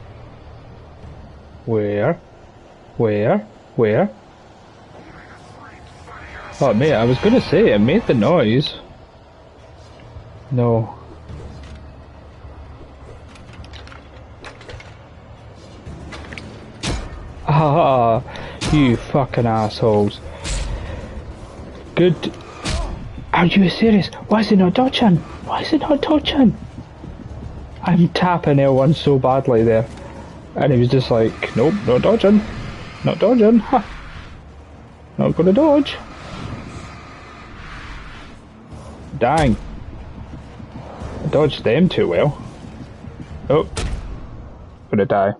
Oh mate, I was gonna say, it made the noise. No. Ah, you fucking assholes. Good. Are you serious? Why is he not dodging? I'm tapping L1 so badly there. And he was just like, nope, not dodging. Ha. Not gonna dodge. Dang. I dodged them too well. Oh, gonna die.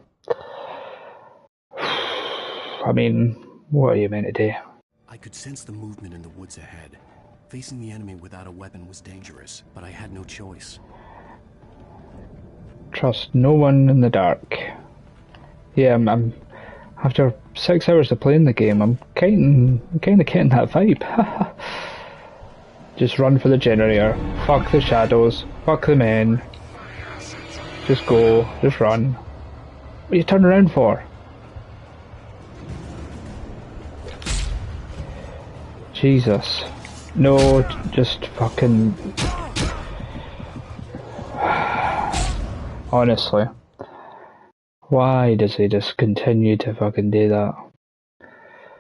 I mean, what are you meant to do? I could sense the movement in the woods ahead. Facing the enemy without a weapon was dangerous, but I had no choice. Trust no one in the dark. Yeah, I'm after 6 hours of playing the game, I'm kind of getting that vibe. Just run for the generator. Fuck the shadows. Fuck the men. Just go. Just run. What are you turning around for? Jesus. No, just fucking... Honestly. Why does he just continue to fucking do that?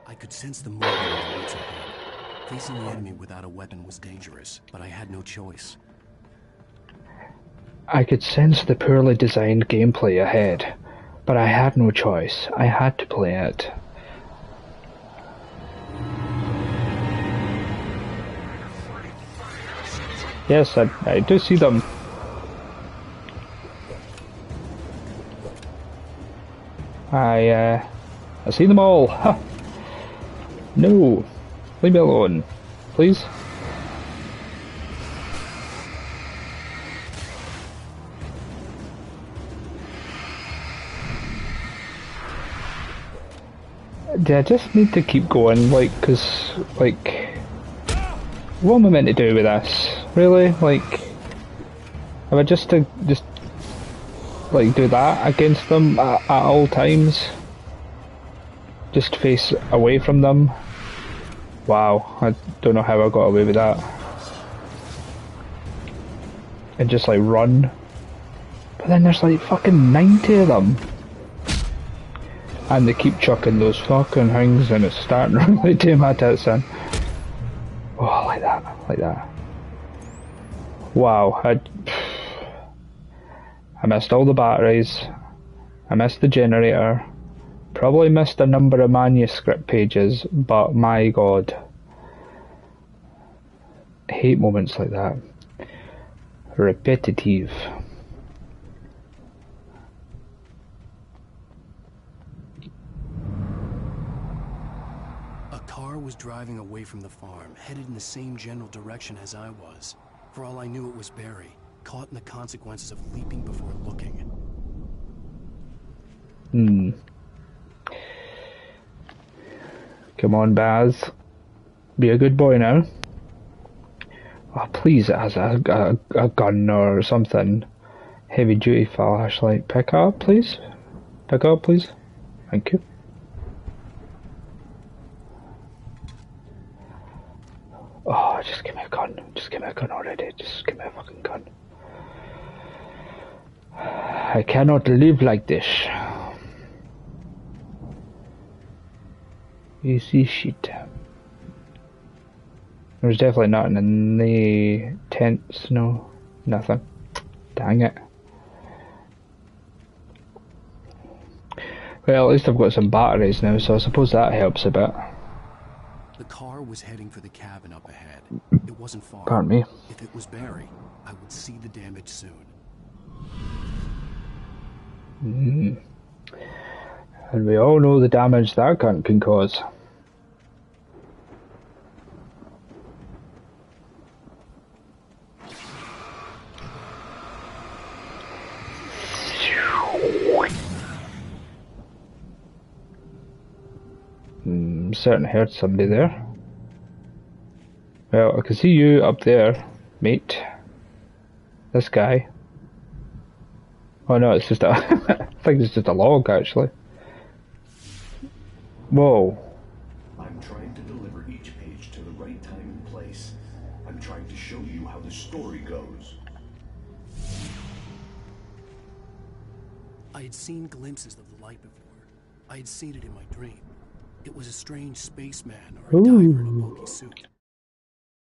I could sense the movement in the woods ahead. Facing the enemy without a weapon was dangerous, but I had no choice. I could sense the poorly designed gameplay ahead, but I had no choice. I had to play it. Yes, I do see them. I see them all. Ha! No, leave me alone, please. Do I just need to keep going, like, cause, like, what am I meant to do with this? Really? Like, am I just to, like, do that against them at all times? Just face away from them? Wow, I don't know how I got away with that. And just, like, run. But then there's, like, fucking 90 of them. And they keep chucking those fucking things and it's starting to really do my tits in. Oh, like that, like that. Wow, I missed all the batteries. I missed the generator. Probably missed a number of manuscript pages, but my god. I hate moments like that. Repetitive. A car was driving away from the farm, headed in the same general direction as I was. For all I knew, it was Barry, caught in the consequences of leaping before looking. Come on, Baz. Be a good boy now. Oh, please, it has a gun or something. Heavy duty flashlight. Pick up, please. Pick up, please. Thank you. Oh, just give me a gun. Just give me a gun already. Just give me a fucking gun. I cannot live like this. Easy shit. There's definitely nothing in the tents, no. Nothing. Dang it. Well, at least I've got some batteries now, so I suppose that helps a bit. The car was heading for the cabin up ahead. It wasn't far. Pardon me. If it was Barry, I would see the damage soon. And we all know the damage that gun can cause. Certainly heard somebody there. Well, I can see you up there, mate. This guy. Oh no, it's just a... I think it's just a log, actually. Whoa. I'm trying to deliver each page to the right time and place. I'm trying to show you how the story goes. I had seen glimpses of the light before. I had seen it in my dream. It was a strange spaceman or a diver in a bulky suit.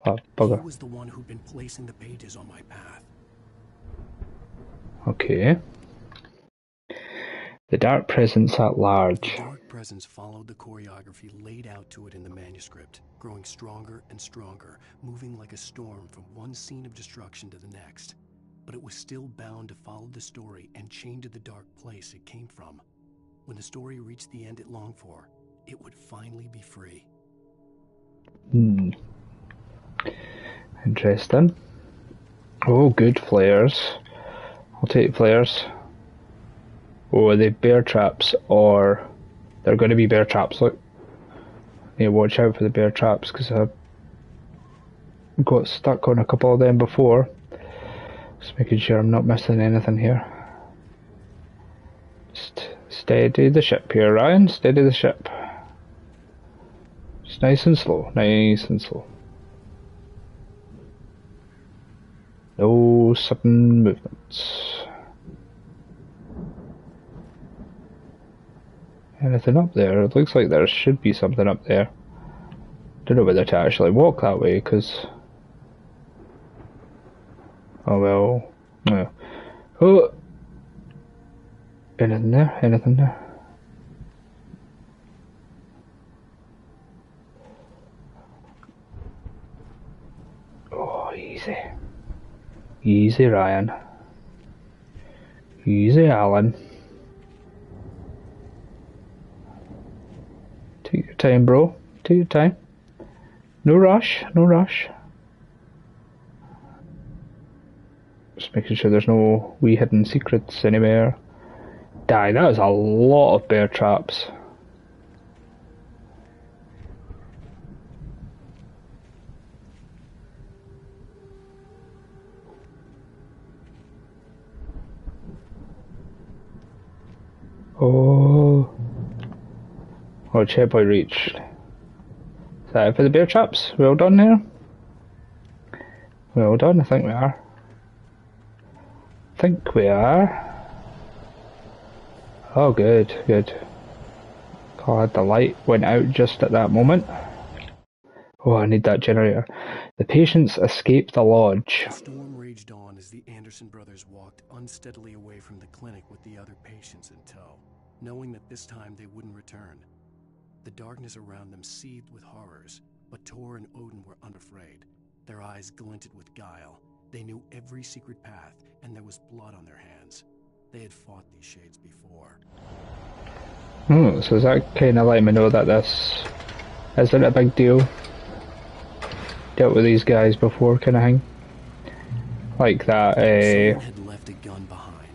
Oh, bugger. He was the one who'd been placing the pages on my path. Okay. The Dark Presence at Large. The Dark Presence followed the choreography laid out to it in the manuscript, growing stronger and stronger, moving like a storm from one scene of destruction to the next. but it was still bound to follow the story and chain to the dark place it came from. When the story reached the end it longed for, it would finally be free. Interesting. Oh, good flares. I'll take flares. Oh, are they bear traps? Or they're going to be bear traps, look. Yeah, watch out for the bear traps, because I got stuck on a couple of them before. Just making sure I'm not missing anything here. Just steady the ship here, Ryan. Steady the ship. Just nice and slow. Nice and slow. No sudden movements. Anything up there? It looks like there should be something up there. Don't know whether to actually walk that way, because... Oh well... No. Oh! Anything there? Anything there? Oh, easy. Easy, Ryan. Easy, Alan. Take your time, bro. Take your time. No rush, no rush. Just making sure there's no wee hidden secrets anywhere. Die, that was a lot of bear traps. Oh, checkpoint reached. Is that it for the bear traps? Well done there. Well done, I think we are. Oh, good, good. God, the light went out just at that moment. Oh, I need that generator. The patients escaped the lodge. The storm raged on as the Anderson brothers walked unsteadily away from the clinic with the other patients in tow, knowing that this time they wouldn't return. The darkness around them seethed with horrors, but Tor and Odin were unafraid. Their eyes glinted with guile. They knew every secret path, and there was blood on their hands. They had fought these shades before. Oh, so is that kind of let me know that this isn't a big deal? Dealt with these guys before, kind of thing. Like that, Someone had left a gun behind.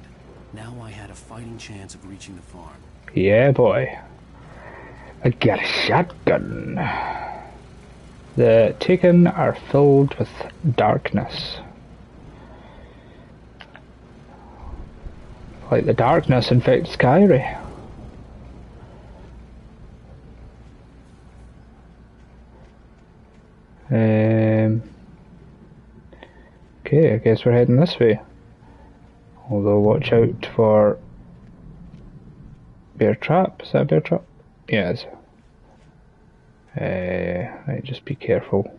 Now I had a fighting chance of reaching the farm. Yeah, boy. I got a shotgun. The Taken are filled with darkness. Like the darkness infects Kyrie. Okay, I guess we're heading this way. Although watch out for bear trap. Is that a bear trap? Yeah, it is. Right, just be careful.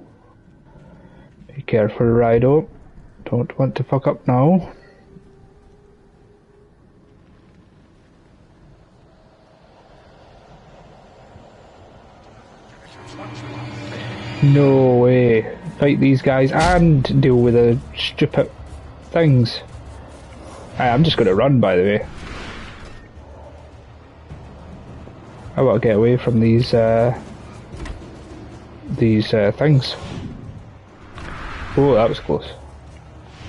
Be careful, Rido. Don't want to fuck up now. No way. Fight these guys and deal with the stupid things. I'm just going to run, by the way. I want to get away from these things. Oh, that was close.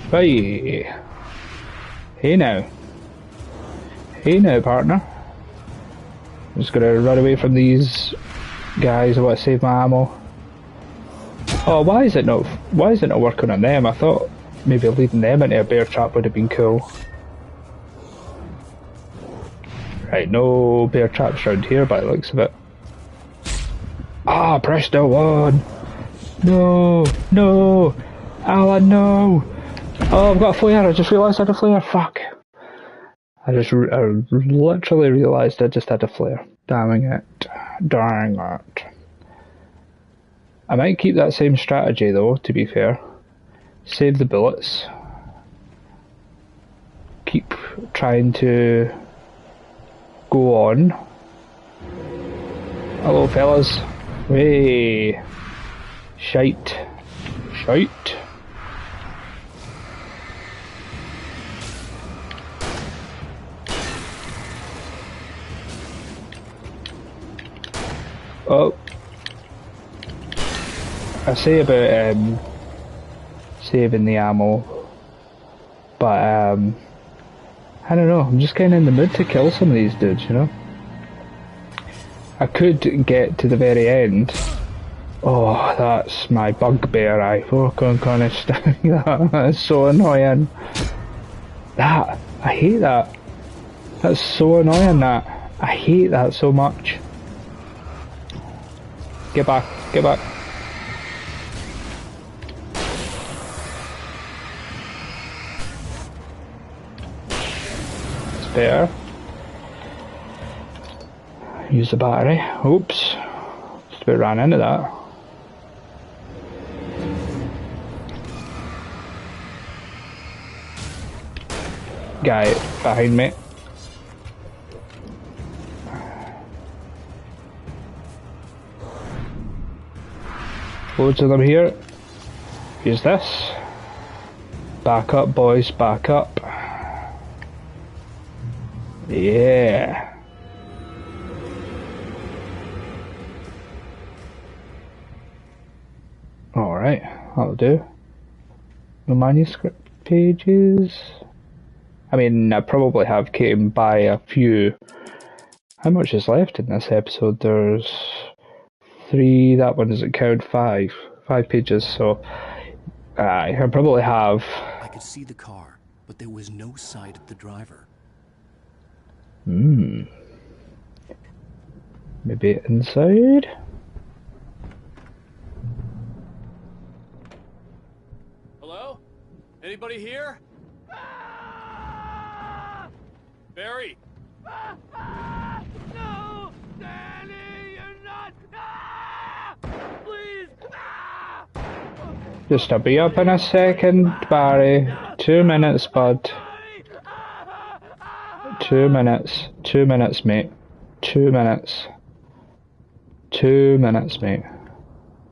Hey. Hey now. Hey now, partner. I'm just going to run away from these guys. I want to save my ammo. Oh, why is it not working on them? I thought maybe leading them into a bear trap would have been cool. Right, no bear traps around here by the looks of it. Ah, presto one! No, no! Alan, no! Oh, I've got a flare, I just realised I had a flare, fuck! I literally realised I just had a flare. Damn it. Dang it. I might keep that same strategy though, to be fair. Save the bullets. Keep trying to go on. Hello fellas. Hey. Shite. Shite. Oh. I say about saving the ammo, but I don't know, I'm just kind of in the mood to kill some of these dudes, you know? I could get to the very end. Oh, that's my bugbear, I fucking can't stand that. That's so annoying. I hate that. That's so annoying, that. I hate that so much. Get back, get back. It's better. Use the battery. Oops. Just about ran into that. Guy behind me. Loads of them here. Use this. Back up, boys, back up. Yeah. Alright, that'll do. No manuscript pages. I mean, I probably have came by a few. How much is left in this episode? There's 3, that one doesn't count, 5 pages, so I probably have. I could see the car, but there was no sight of the driver. Maybe inside? Hello? Anybody here? Barry! No! Danny, you're not! Please! Just a be up in a second, Barry. 2 minutes, bud. 2 minutes. 2 minutes, mate. 2 minutes. 2 minutes, mate.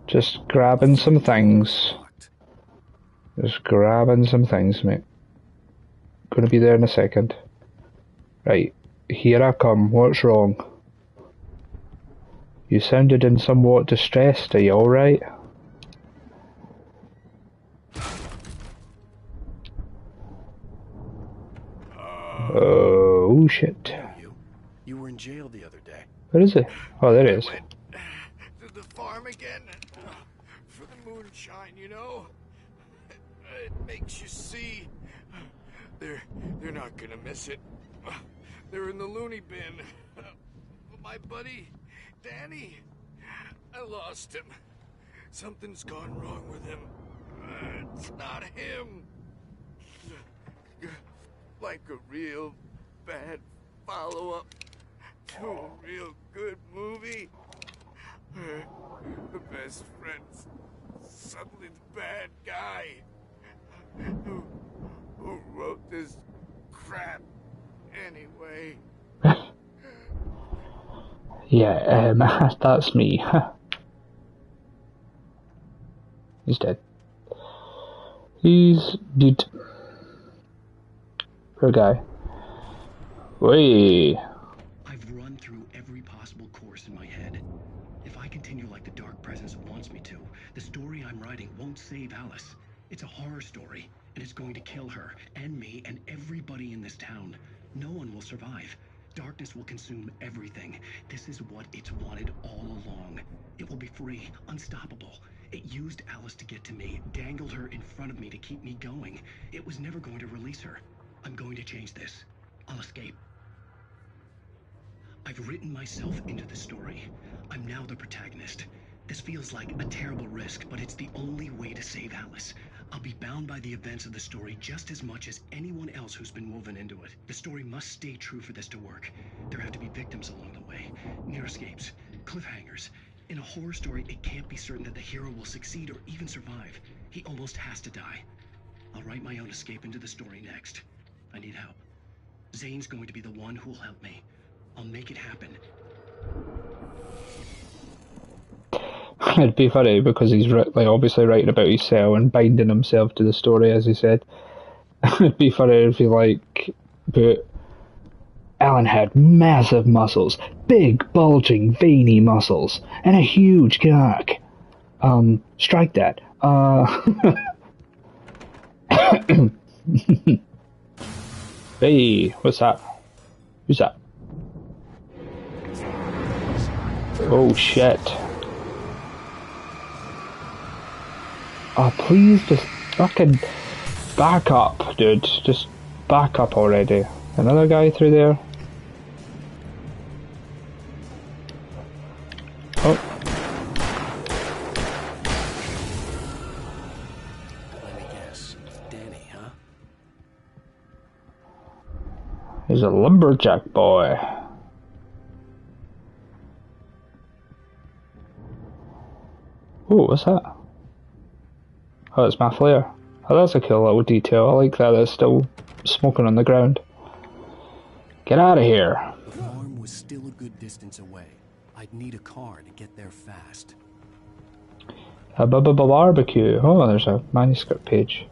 Just grabbing some things. Just grabbing some things, mate. Gonna be there in a second. Right, here I come. What's wrong? You sounded in somewhat distressed. Are you alright? Oh shit. You were in jail the other day. Where is it? Oh, there it is. To the farm again for the moonshine, you know. It makes you see. They're not gonna miss it. They're in the loony bin. My buddy, Danny, I lost him. Something's gone wrong with him. It's not him. Like a real bad follow-up to a real good movie. The best friend's suddenly the bad guy. Who wrote this crap anyway? Yeah, that's me. He's dead. He's dead. Poor guy. Wait. I've run through every possible course in my head. If I continue like the Dark Presence wants me to, the story I'm writing won't save Alice. It's a horror story, and it's going to kill her, and me, and everybody in this town. No one will survive. Darkness will consume everything. This is what it's wanted all along. It will be free, unstoppable. It used Alice to get to me, dangled her in front of me to keep me going. It was never going to release her. I'm going to change this. I'll escape. I've written myself into the story. I'm now the protagonist. This feels like a terrible risk, but it's the only way to save Alice. I'll be bound by the events of the story just as much as anyone else who's been woven into it. The story must stay true for this to work. There have to be victims along the way, near escapes, cliffhangers. In a horror story, it can't be certain that the hero will succeed or even survive. He almost has to die. I'll write my own escape into the story next. I need help. Zane's going to be the one who'll help me. I'll make it happen. It'd be funny because he's like obviously writing about his cell and binding himself to the story, as he said. It'd be funny if he like put Alan had massive muscles, big, bulging, veiny muscles, and a huge cock. Strike that. Hey, what's that? Who's that? Oh shit. Oh, please just fucking back up, dude. Just back up already. Another guy through there. Oh. Let me guess. Danny, huh? He's a lumberjack boy. Oh, what's that? Oh, it's my flare. Oh, that's a cool little detail. I like that it's still smoking on the ground. Get out of here. The farm was still a good distance away. I'd need a car to get there fast. A barbecue. Oh, there's a manuscript page.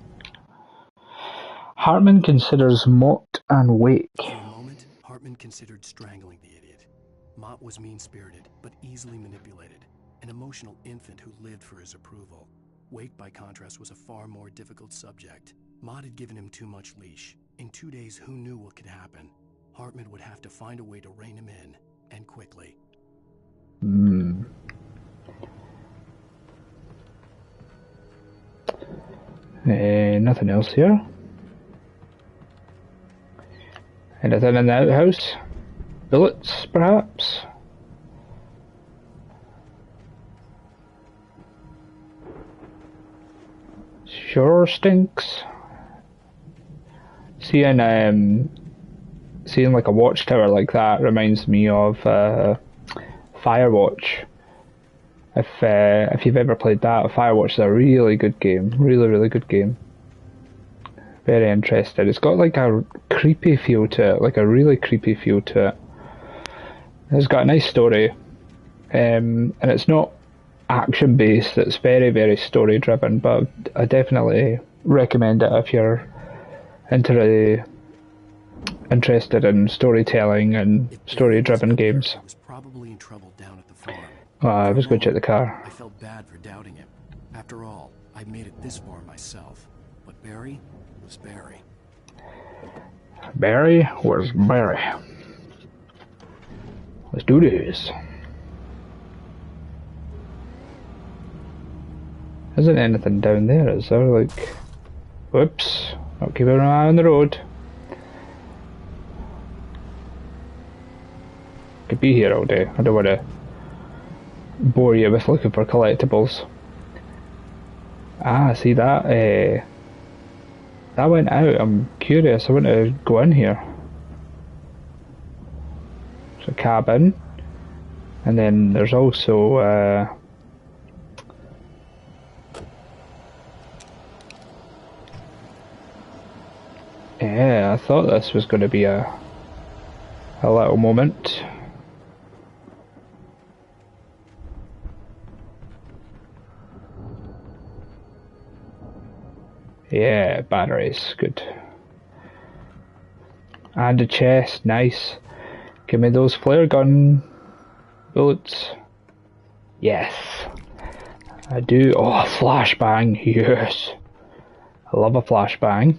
Hartman considers Mott and Wake. For a moment, Hartman considered strangling the idiot. Mott was mean-spirited, but easily manipulated. An emotional infant who lived for his approval. Wake, by contrast, was a far more difficult subject. Mott had given him too much leash. In 2 days, who knew what could happen? Hartman would have to find a way to rein him in, and quickly. Nothing else here. Anything in the outhouse? Bullets, perhaps? Sure stinks. Seeing like a watchtower like that reminds me of Firewatch. If you've ever played that, Firewatch is a really good game. Really good game. Very interesting. It's got like a creepy feel to it, like a really creepy feel to it. It's got a nice story, and it's not action based. It's very story driven, but I definitely recommend it if you're interested in storytelling and story driven games. Was probably in trouble down at the farm. I was going to check the car. I felt bad for doubting him. After all, I made it this far myself. But Barry was Barry. Barry was Barry. Let's do this. Isn't anything down there, is there? Like, whoops, not keeping an eye on the road. Could be here all day. I don't want to bore you with looking for collectibles. Ah, see that? That went out. I'm curious. I want to go in here. There's a cabin, and then there's also yeah, I thought this was going to be a little moment. Yeah, batteries, good. And a chest, nice. Give me those flare gun bullets. Yes, I do. Oh, flashbang, yes. I love a flashbang.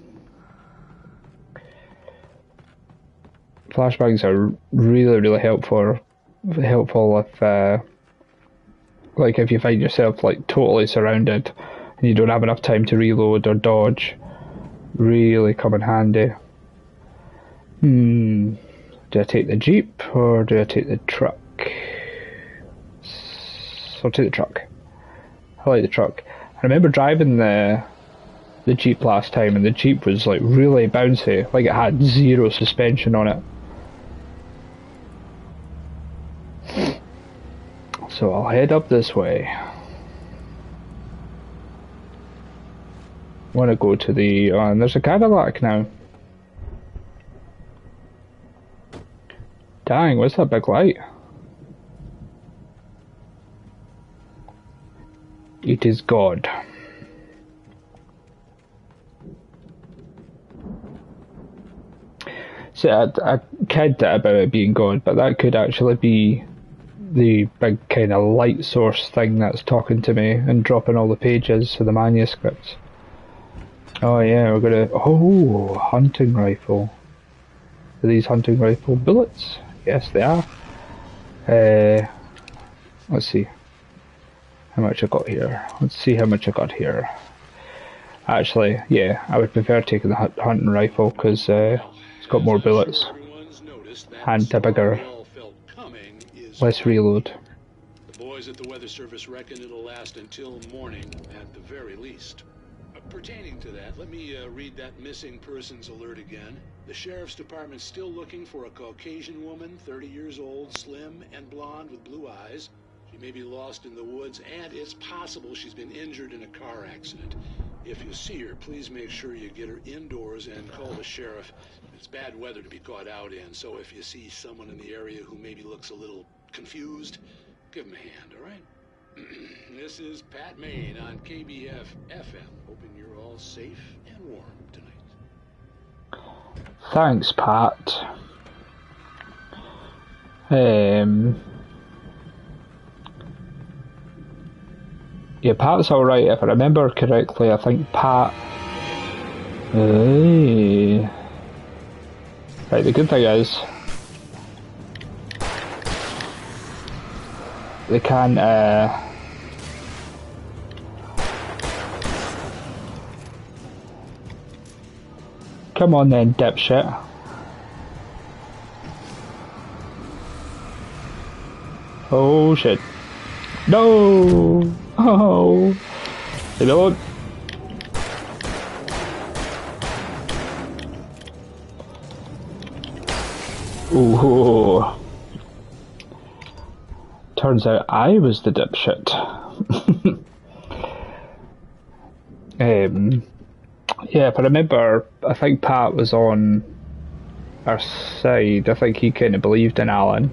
Flashbangs are really helpful if like if you find yourself like totally surrounded and you don't have enough time to reload or dodge. Really come in handy. Do I take the Jeep or do I take the truck? So I'll take the truck. I like the truck. I remember driving the Jeep last time, and the Jeep was like really bouncy, like it had zero suspension on it. So I'll head up this way. Want to go to the and there's a Cadillac now. Dang, what's that big light? It is God. See, I kidded about it being God, but that could actually be the big kind of light source thing that's talking to me and dropping all the pages of the manuscripts. Oh yeah, we're gonna... Oh, hunting rifle. Are these hunting rifle bullets? Yes, they are. Let's see how much I got here. Let's see how much I got here. Actually, yeah, I would prefer taking the hunting rifle because it's got more bullets and a bigger, less reload. The boys at the Weather Service reckon it'll last until morning at the very least. Pertaining to that, let me read that missing persons alert again. The Sheriff's Department's still looking for a Caucasian woman, 30 years old, slim and blonde with blue eyes. She may be lost in the woods, and it's possible she's been injured in a car accident. If you see her, please make sure you get her indoors and call the sheriff. It's bad weather to be caught out in, so if you see someone in the area who maybe looks a little confused, give him a hand, all right? This is Pat Maine on KBF FM, hoping you're all safe and warm tonight. Thanks, Pat. Yeah, Pat's alright. If I remember correctly, I think Pat... Right, the good thing is... They can, Come on then, dipshit. Oh shit. No! Oh! Reload! Ooh. Turns out I was the dipshit. Yeah, if I remember, I think Pat was on our side. I think he kind of believed in Alan.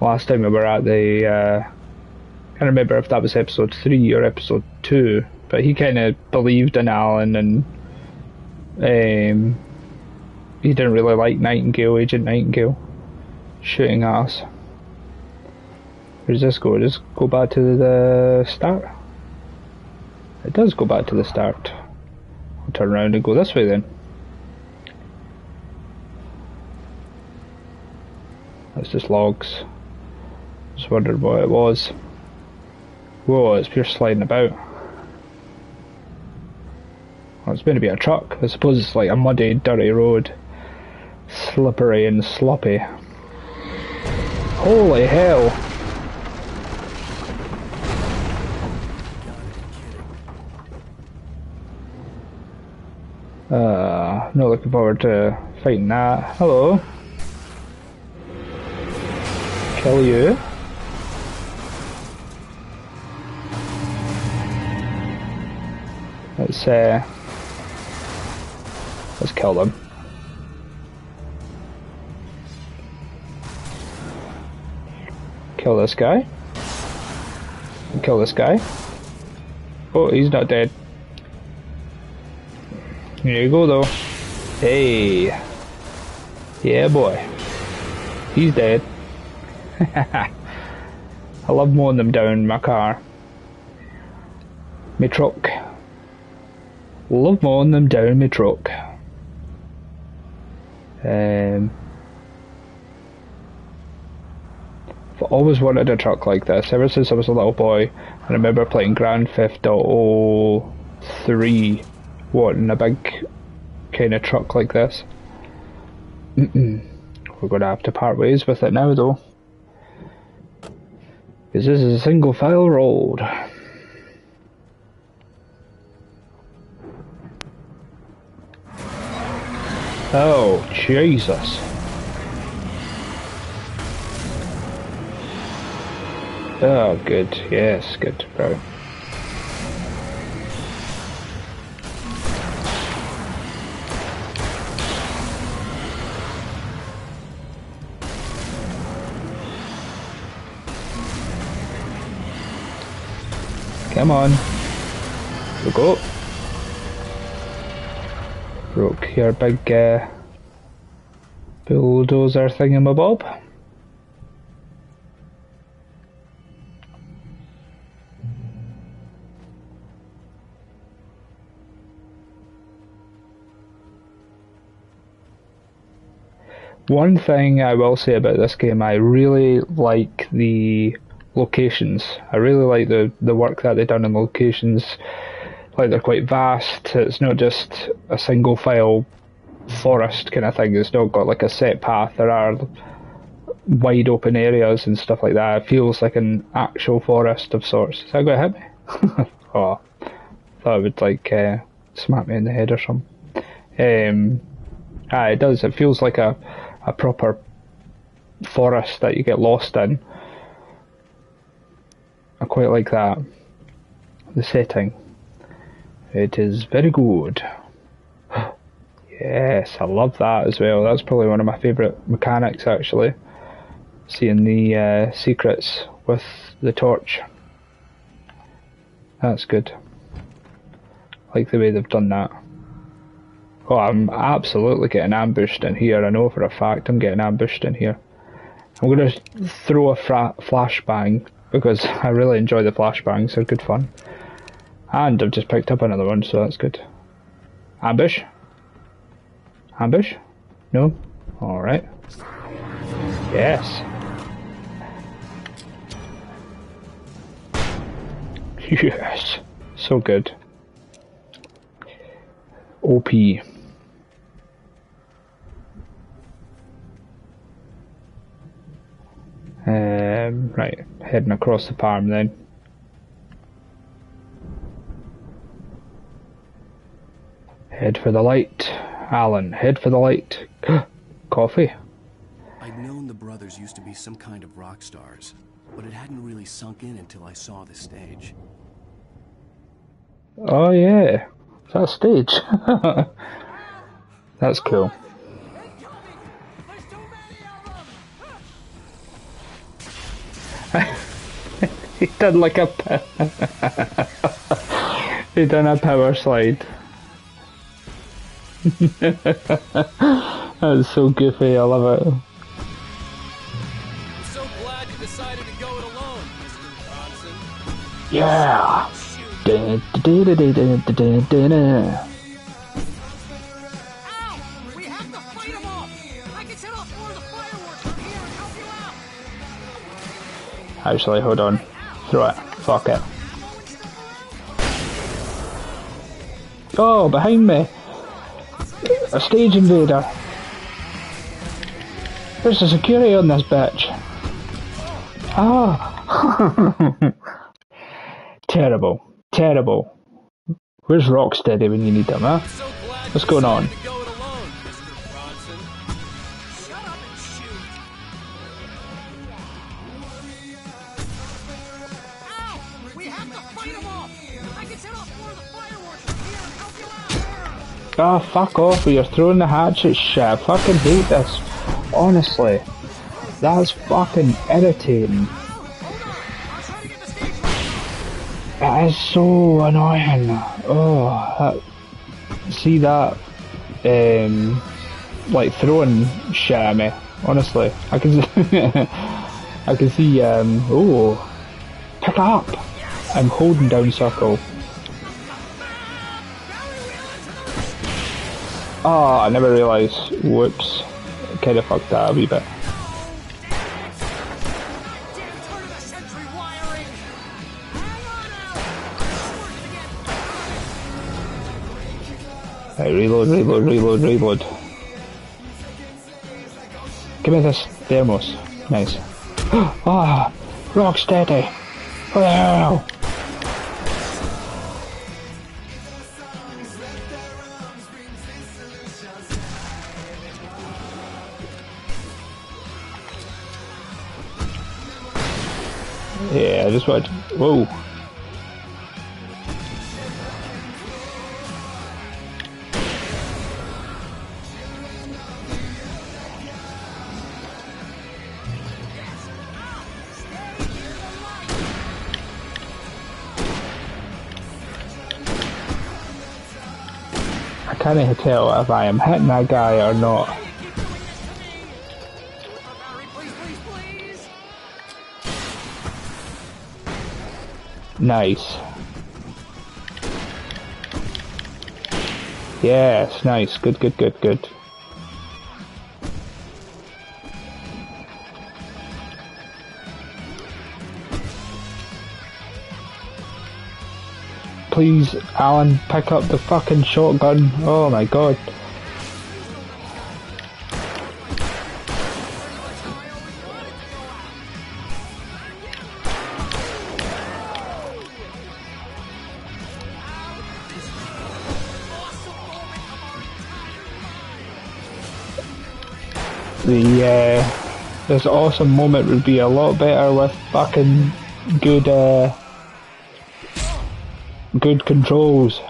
Last time we were at the... I can't remember if that was episode 3 or episode 2, but he kind of believed in Alan, and he didn't really like Nightingale, Agent Nightingale, shooting at us. Where does this go? Does it go back to the start? It does go back to the start. I'll turn around and go this way then. That's just logs. Just wondered what it was. Whoa, it's pure sliding about. Well, it's going to be a truck. I suppose it's like a muddy, dirty road. Slippery and sloppy. Holy hell! Not looking forward to fighting that. Hello. Kill you. Let's kill them. Kill this guy. Kill this guy. Oh, he's not dead. Here you go though. Hey. Yeah boy. He's dead. I love mowing them down in my car. My truck. Love mowing them down in my truck. I've always wanted a truck like this ever since I was a little boy. I remember playing Grand Theft Auto 3, wanting a big kind of truck like this. We're going to have to part ways with it now though, because this is a single file road. Oh Jesus. Oh good, yes, good, right. Come on. We go. Broke your big bulldozer thingamabob. One thing I will say about this game, I really like the locations. I really like the work that they've done in locations. Like, they're quite vast. It's not just a single file forest kind of thing. It's not got like a set path. There are wide open areas and stuff like that. It feels like an actual forest of sorts. Is that going to hit me? Oh, thought it would like smack me in the head or something. It does. It feels like a proper forest that you get lost in. I quite like that. The setting. It is very good. Yes, I love that as well. That's probably one of my favourite mechanics, actually. Seeing the secrets with the torch. That's good. I like the way they've done that. Oh, I'm absolutely getting ambushed in here. I know for a fact I'm getting ambushed in here. I'm going to throw a flashbang because I really enjoy the flashbangs. They're good fun. And I've just picked up another one, so that's good. Ambush? Ambush? No? Alright. Yes. Yes. So good. OP. Right, heading across the farm then. Head for the light. Alan, head for the light. Coffee. I'd known the brothers used to be some kind of rock stars, but it hadn't really sunk in until I saw the stage. Oh yeah, that stage. That's cool. He done like a he done a power slide. That's so goofy, I love it. I'm so glad you decided to go it alone, Mr. Bronson. Yeah. Ow! We have to fight them off! I can set off more of the fireworks from here and help you out! Actually, hold on. Throw it. Fuck it. Oh, behind me! A stage invader! There's a security on this bitch! Ah! Terrible. Terrible. Where's Rocksteady when you need them, huh? What's going on? Oh, fuck off, you're throwing the hatchet shit. I fucking hate this. Honestly. That's fucking irritating. It is so annoying. Oh, see that, like throwing shit at me. Honestly, I can, I can see. Oh, pick up! I'm holding down circle. Oh, I never realised. Whoops, kind of fucked that a wee bit. Right, reload. Give me this thermos. Nice. Ah, Rocksteady. What the hell? Yeah, I just want. Whoa. I can't tell if I am hitting that guy or not. Nice. Yes, nice. Good, good, good, good. Please, Alan, pick up the fucking shotgun. Oh my god. This awesome moment would be a lot better with fucking good good controls.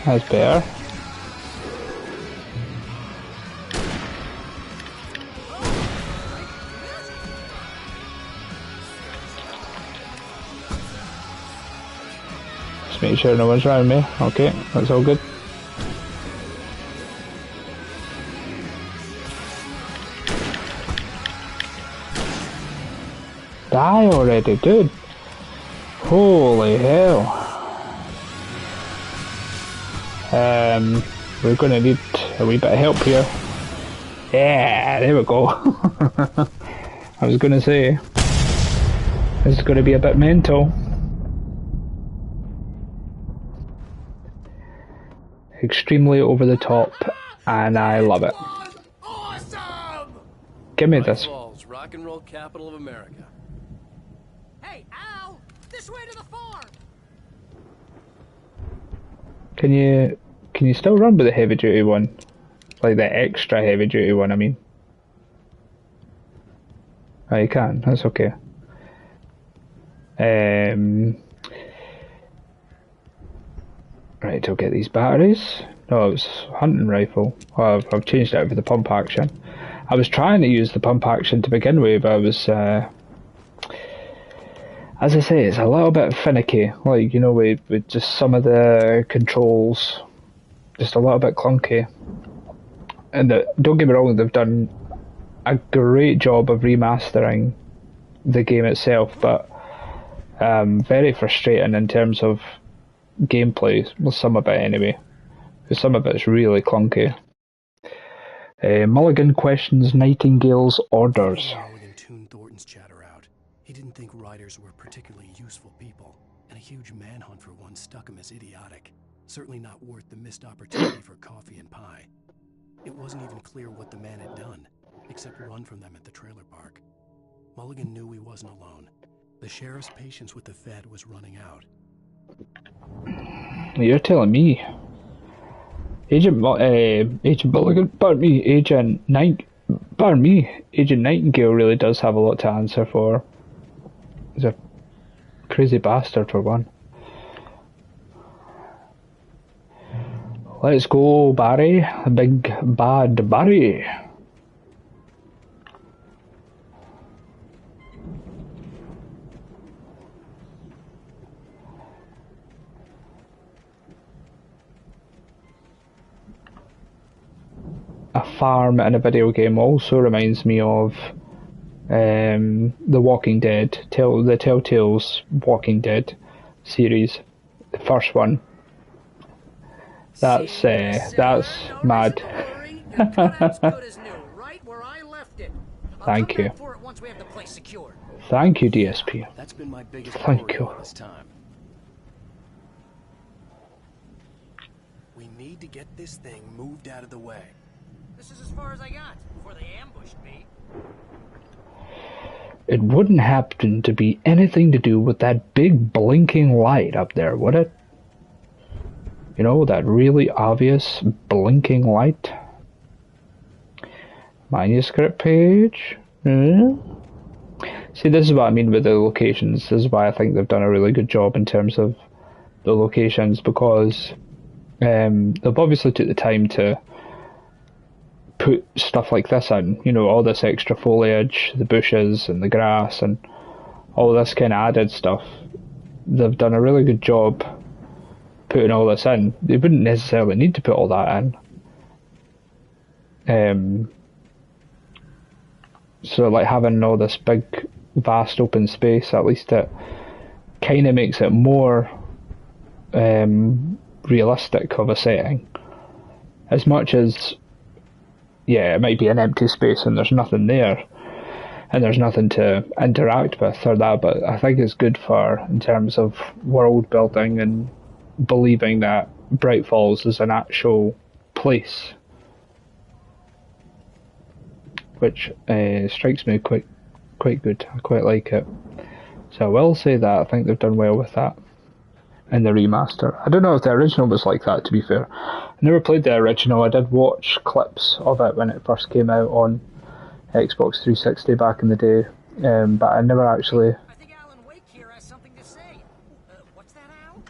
That's better. Just make sure no one's around me. Okay, that's all good. Die already, dude. Holy hell. We're gonna need a wee bit of help here. Yeah, there we go. I was gonna say, this is gonna be a bit mental. Extremely over the top, and I love it. Awesome! Give me this. Falls, rock and roll capital of America. Hey, Al! This way to the farm! Can you still run with the heavy duty one? Like the extra heavy duty one, I mean. Oh, you can, that's okay. Right, I'll get these batteries. No, it's hunting rifle. Well, I've changed it out for the pump action. I was trying to use the pump action to begin with, but I was, as I say, it's a little bit finicky. Like, you know, with just some of the controls, just a little bit clunky. And don't get me wrong, they've done a great job of remastering the game itself, but very frustrating in terms of gameplay. Well, some of it anyway. Some of it's really clunky. Mulligan questions Nightingale's orders. Mulligan tuned Thornton's chatter out. He didn't think riders were particularly useful people, and a huge manhunt for one struck him as idiotic. Certainly not worth the missed opportunity for coffee and pie. It wasn't even clear what the man had done, except run from them at the trailer park. Mulligan knew he wasn't alone. The sheriff's patience with the Fed was running out. You're telling me. Agent Mulligan, pardon me, Agent Nightingale really does have a lot to answer for. He's a crazy bastard for one. Let's go, Barry. Big bad Barry. A farm in a video game also reminds me of The Walking Dead, the Telltale's Walking Dead series, the first one. That's mad. Thank you. Thank you, DSP. That's been my biggest Thank you. this time. We need to get this thing moved out of the way. This is as far as I got before they ambushed me. It wouldn't happen to be anything to do with that big blinking light up there, would it? You know, that really obvious blinking light? Manuscript page? See, this is what I mean with the locations. This is why I think they've done a really good job in terms of the locations, because they've obviously took the time to put stuff like this in, you know, all this extra foliage, the bushes and the grass and all this kind of added stuff. They've done a really good job putting all this in. They wouldn't necessarily need to put all that in. So like having all this big, vast open space, at least it kind of makes it more realistic of a setting. As much as, yeah, it might be an empty space and there's nothing there, and there's nothing to interact with or that, but I think it's good for, in terms of world building and believing that Bright Falls is an actual place, which strikes me quite good. I quite like it. So I will say that I think they've done well with that in the remaster. I don't know if the original was like that, to be fair. I never played the original. I did watch clips of it when it first came out on Xbox 360 back in the day, but I never actually... I think Alan Wake here has something to say. What's that, Al?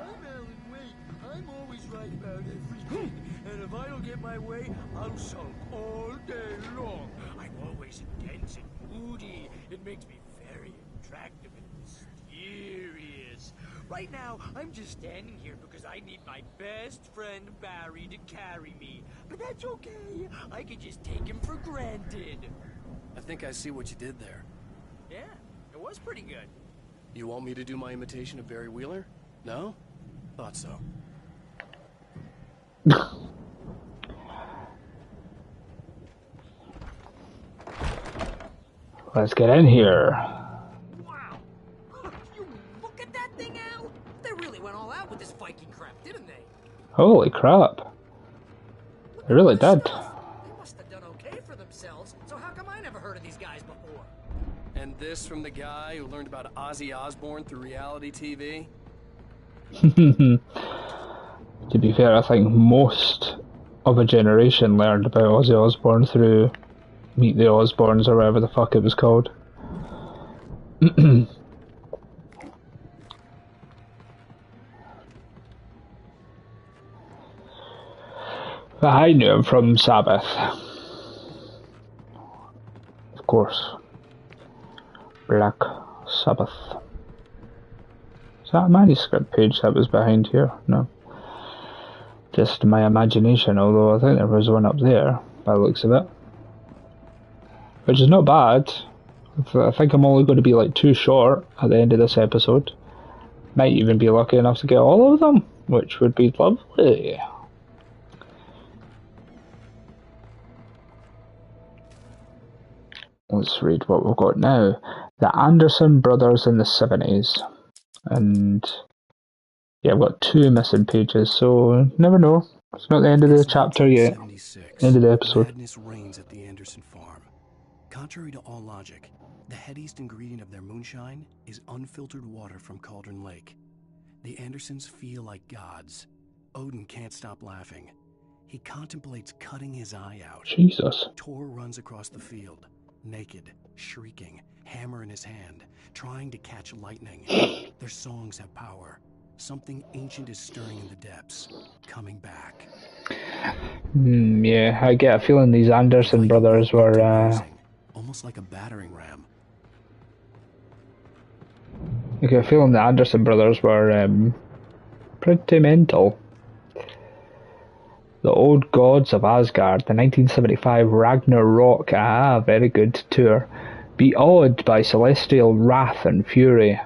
I'm Alan Wake. I'm always right about everything. And if I don't get my way, I'll sulk all day long. I'm always intense and moody. It makes me very attractive and mysterious. Right now, I'm just standing here because I need my best friend Barry to carry me. But that's okay. I can just take him for granted. I think I see what you did there. Yeah, it was pretty good. You want me to do my imitation of Barry Wheeler? No? Thought so. Let's get in here. Wow! You look at that thing, Al! They really went all out with this Viking crap, didn't they? Holy crap. They really did. They must have done okay for themselves, so how come I never heard of these guys before? And this from the guy who learned about Ozzy Osbourne through reality TV? To be fair, I think most of a generation learned about Ozzy Osbourne through Meet the Osbournes or whatever the fuck it was called. I knew him from Sabbath. Of course. Black Sabbath. Is that a manuscript page that was behind here? No. Just my imagination, although I think there was one up there, by the looks of it. Which is not bad. I think I'm only going to be like 2 short at the end of this episode. Might even be lucky enough to get all of them, which would be lovely. Let's read what we've got now. The Anderson brothers in the 70s. And yeah, I've got 2 missing pages, so never know. It's not the end of the chapter yet. End of the episode. Madness reigns at the Anderson farm. Contrary to all logic, the headiest ingredient of their moonshine is unfiltered water from Cauldron Lake. The Andersons feel like gods. Odin can't stop laughing. He contemplates cutting his eye out. Jesus. Tor runs across the field, naked, shrieking, hammer in his hand, trying to catch lightning. Their songs have power. Something ancient is stirring in the depths, coming back. Yeah, I get a feeling these Anderson brothers were... almost like a battering ram. I get a feeling the Anderson brothers were pretty mental. The Old Gods of Asgard, the 1975 Ragnarok, very good tour, be awed by celestial wrath and fury.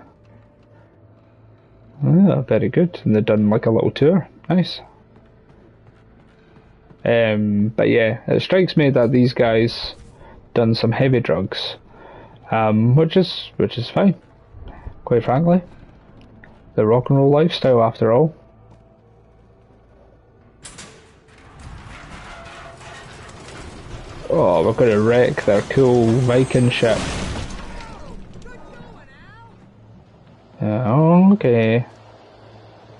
Very good, and they've done like a little tour, nice. But yeah, it strikes me that these guys done some heavy drugs, which is fine, quite frankly. The rock and roll lifestyle, after all. Oh, we're gonna wreck their cool Viking ship. Okay.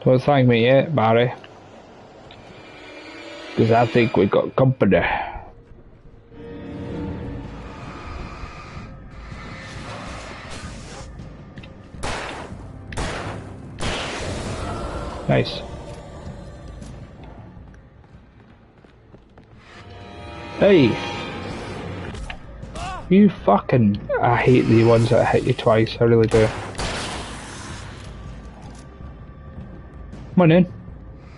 Don't thank me yet, Barry. Because I think we got company. Nice. Hey! You fucking... I hate the ones that hit you twice, I really do. Come on in. Come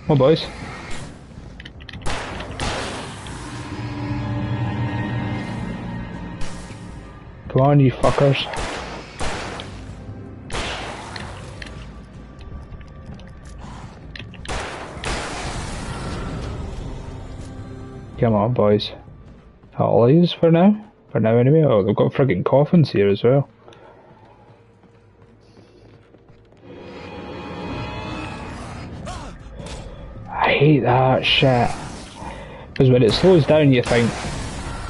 on, boys. Come on, you fuckers. Come on, boys. All these for now? For now, anyway. Oh, they've got friggin' coffins here as well. I hate that shit. Because when it slows down, you think,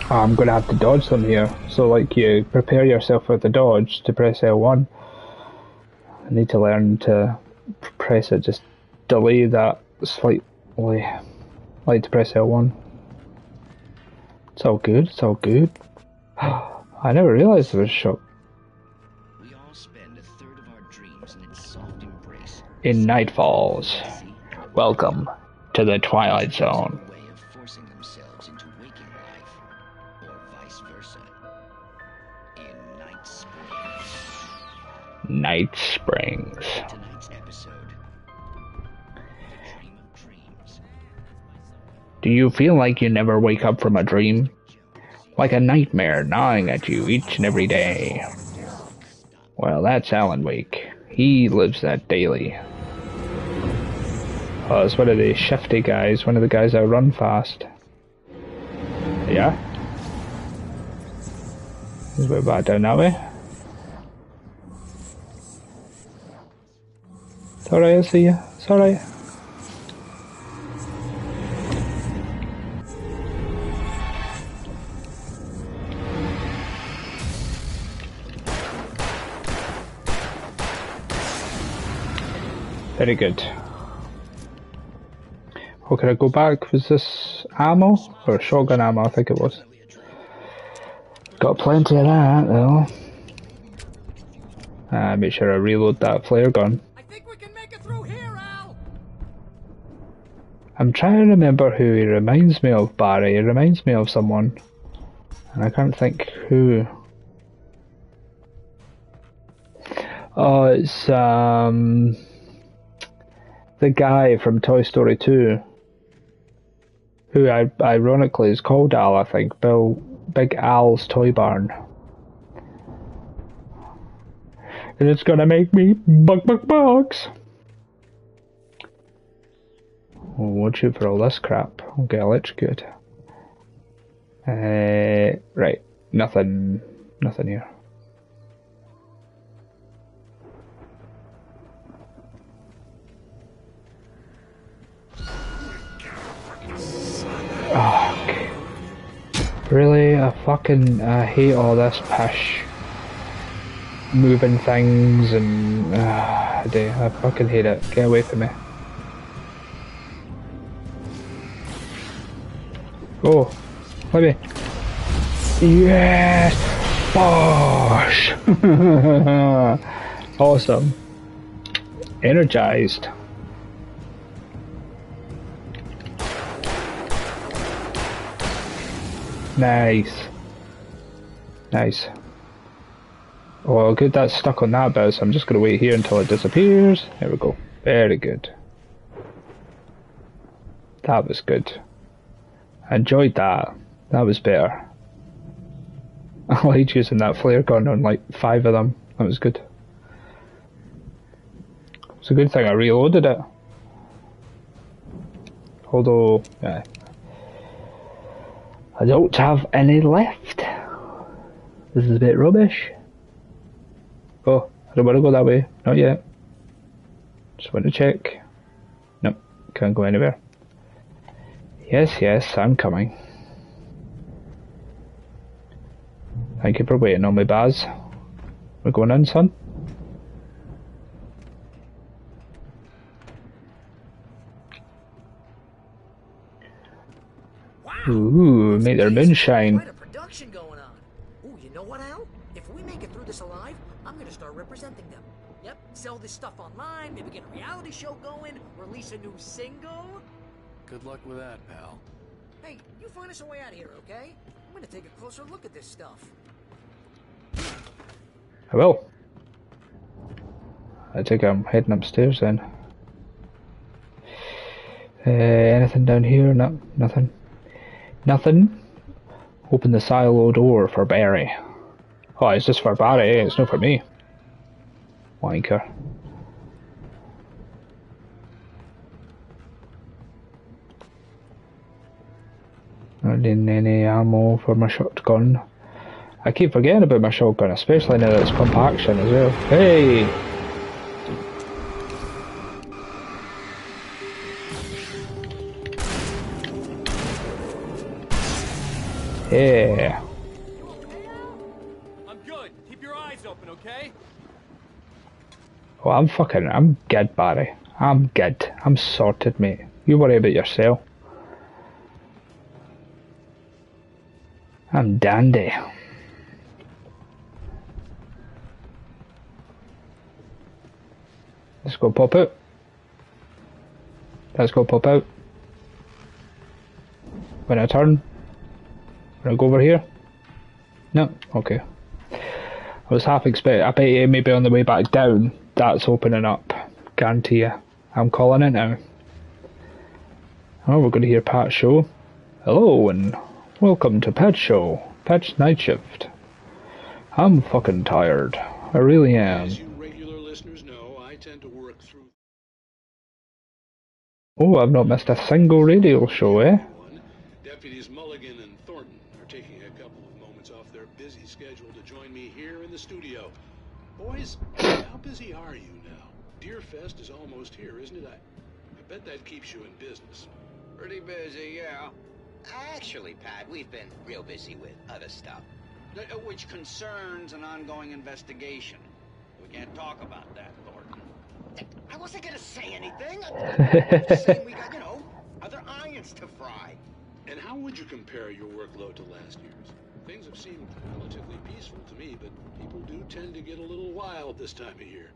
oh, I'm going to have to dodge them here. So, like, you prepare yourself with the dodge to press L1. I need to learn to press it, just delay that slightly. Like to press L1. It's all good, it's all good. I never realised there was a shop. We all spend a third of our dreams in its soft embrace. In Night Falls. Welcome to the Twilight Zone. Way of forcing themselves into waking life, or vice versa. In Night Springs. Night Springs. Tonight's episode. The Dream of Dreams. Do you feel like you never wake up from a dream? Like a nightmare gnawing at you each and every day? Well, that's Alan Wake. He lives that daily. Oh, it's one of the shifty guys, one of the guys that run fast. Yeah? Let's go back down that way. It's alright, I'll see you. It's alright. Very good. Oh, can I go back? Was this ammo? Or shotgun ammo, I think it was. Got plenty of that, though. Make sure I reload that flare gun. I think we can make it through here, Al. I'm trying to remember who he reminds me of, Barry. He reminds me of someone. And I can't think who. Oh, it's, the guy from Toy Story 2, who ironically is called Al, I think. Big Al's Toy Barn. And it's gonna make me bucks. Oh, watch out for all this crap. I'll get electrocuted. Right, nothing here. Oh, okay. Really? I hate all this pish. Moving things and... I fucking hate it. Get away from me. Oh, let me... Yes! Bosh! Awesome. Energized. Nice. Nice. Oh, good, that's stuck on that bit, so I'm just going to wait here until it disappears. There we go. Very good. That was good. I enjoyed that. That was better. I liked using that flare gun on like 5 of them. That was good. It's a good thing I reloaded it. Although, yeah. I don't have any left. This is a bit rubbish. Oh, I don't want to go that way. Not yet. Just want to check. Nope, can't go anywhere. Yes, I'm coming. Thank you for waiting on me, Baz. We're going in, son? Ooh, make their moonshine. Quite a production going on. Ooh, you know what, Al? If we make it through this alive, I'm gonna start representing them. Yep, sell this stuff online, maybe get a reality show going, release a new single. Good luck with that, pal. Hey, you find us a way out of here, okay? I'm gonna take a closer look at this stuff. I will. I think I'm heading upstairs then. Anything down here? No, nothing. Nothing. Open the silo door for Barry. Oh, it's just for Barry, it's not for me. Wanker. Not needing any ammo for my shotgun. I keep forgetting about my shotgun, especially now that it's pump action as well. Hey! Yeah. I'm good. Keep your eyes open, okay? Oh, I'm good, Barry. I'm good. I'm sorted, mate. You worry about yourself. I'm dandy. Let's go pop out. Let's go pop out. When I turn. When I go over here. No? Okay. I was half expecting. I bet you maybe on the way back down, that's opening up. Guarantee you. I'm calling it now. Oh, we're going to hear Pat's show. Hello and welcome to Pat's show. Pat's night shift. I'm fucking tired. I really am. As you regular listeners know, I tend to work through. Oh, I've not missed a single radio show, eh? Deputies Mulligan and Thornton are taking a couple of moments off their busy schedule to join me here in the studio. Boys, how busy are you now? Deerfest is almost here, isn't it? I bet that keeps you in business. Pretty busy, yeah. Actually, Pat, we've been real busy with other stuff, which concerns an ongoing investigation. We can't talk about that, Thornton. I wasn't gonna say anything. I'm just saying we got, other irons to fry. And how would you compare your workload to last year's? Things have seemed relatively peaceful to me, but people do tend to get a little wild this time of year.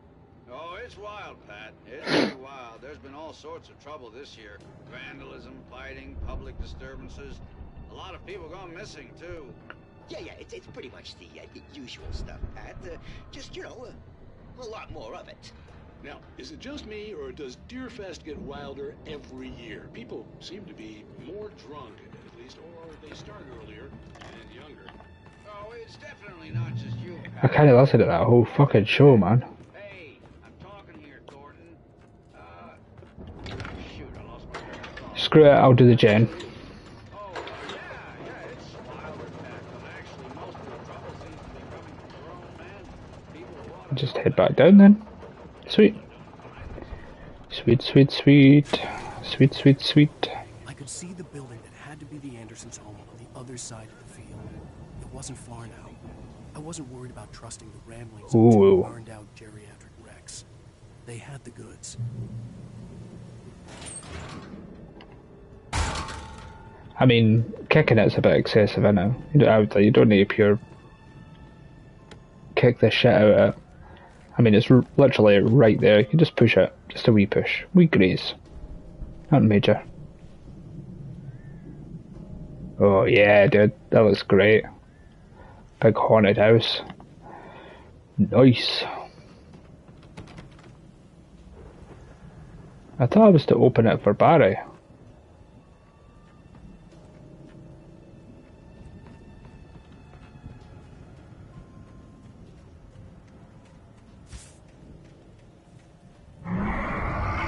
Oh, it's wild, Pat. It's pretty wild. There's been all sorts of trouble this year. Vandalism, fighting, public disturbances. A lot of people gone missing, too. Yeah, it's pretty much the usual stuff, Pat. Just, a lot more of it. Now, is it just me, or does Deerfest get wilder every year? People seem to be more drunk, at least, or they start earlier and younger. Oh, it's definitely not just you, I Pat. kind of listened to that whole fucking show, man. Hey, I'm talking here, Thornton. Shoot, I lost my train of thought. Screw it, I'll do the gen. Yeah, it's wilder, Pat, but actually most of the trouble seems to be coming from grown men. People who ought to Just head back down then. Sweet. Sweet, sweet, sweet. Sweet, sweet, sweet. I could see the building that had to be the Andersons' home on the other side of the field. It wasn't far now. I wasn't worried about trusting the ramblings of two burned-out geriatric wrecks. They had the goods. I mean, kicking it's a bit excessive, isn't it? You don't need to pure kick the shit out of it. I mean, it's literally right there. You can just push it. Just a wee push. Wee graze. Not major. Oh yeah, dude. That looks great. Big haunted house. Nice. I thought I was to open it for Barry.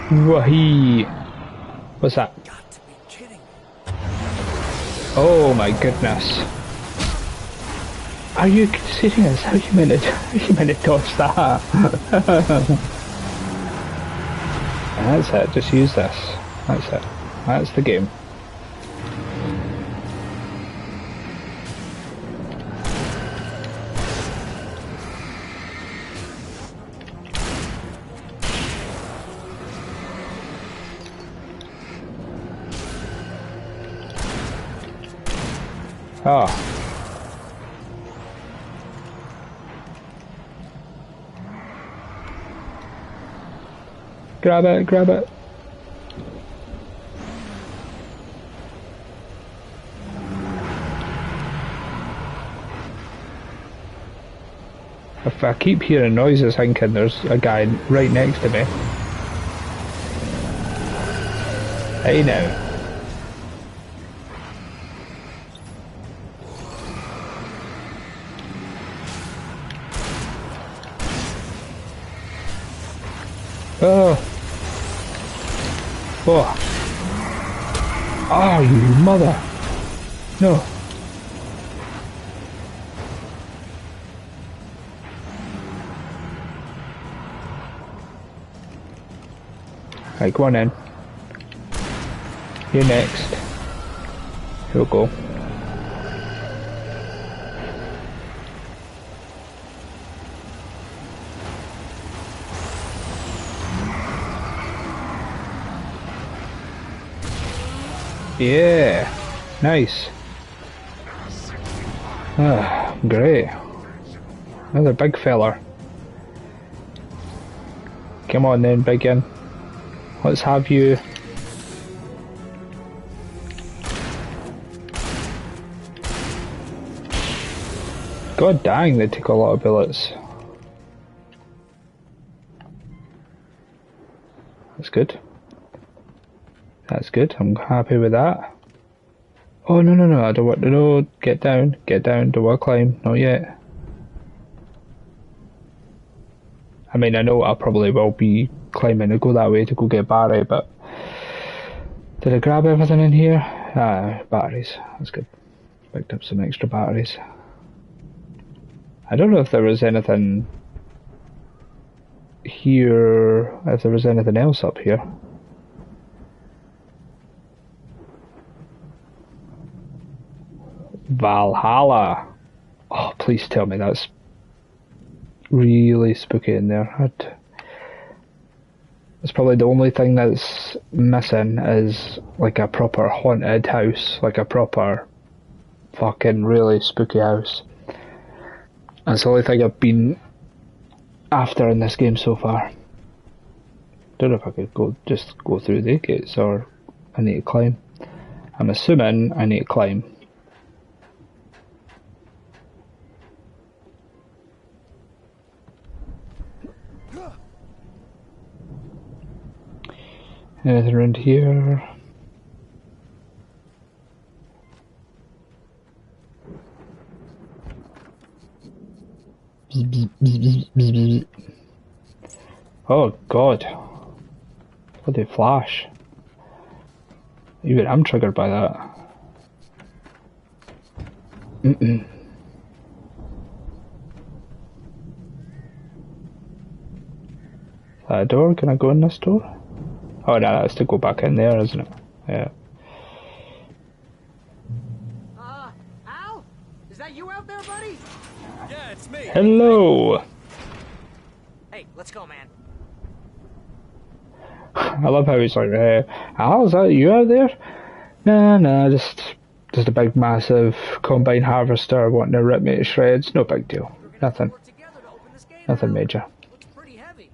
Wahee! What's that? Got to be kidding. Oh my goodness. Are you serious? How you meant to dodge that? That's it, just use this. That's it. That's the game. Oh. Grab it, grab it. If I keep hearing noises, thinking there's a guy right next to me. Hey now. Oh. Oh. Oh, you mother. No. Right, go on in. You next. Here we go. Yeah, nice. Ah, great. Another big fella. Come on then, big un. Let's have you. God dang, they took a lot of bullets. That's good. That's good, I'm happy with that. Oh no no no, I don't want to know. Get down, don't want to climb, not yet. I mean, I know I probably will be climbing to go that way to go get Barry, but did I grab everything in here? Ah, batteries, that's good. Picked up some extra batteries. I don't know if there was anything here, if there was anything else up here. Valhalla. Oh, please tell me that's really spooky in there. It's probably the only thing that's missing is like a proper haunted house, like a proper fucking really spooky house. That's the only thing I've been after in this game so far. Don't know if I could just go through the gates or I need to climb. I'm assuming I need to climb. Anything around here? Oh god. Bloody flash. Even I'm triggered by that. Is that a door? Can I go in this door? Oh no, that's to go back in there, isn't it? Yeah. Al? Is that you out there, buddy? Yeah, it's me. Hello! Hey, let's go, man. I love how he's like, Al, is that you out there? Nah, just a big massive combine harvester wanting to rip me to shreds. No big deal. Nothing major. Looks pretty heavy.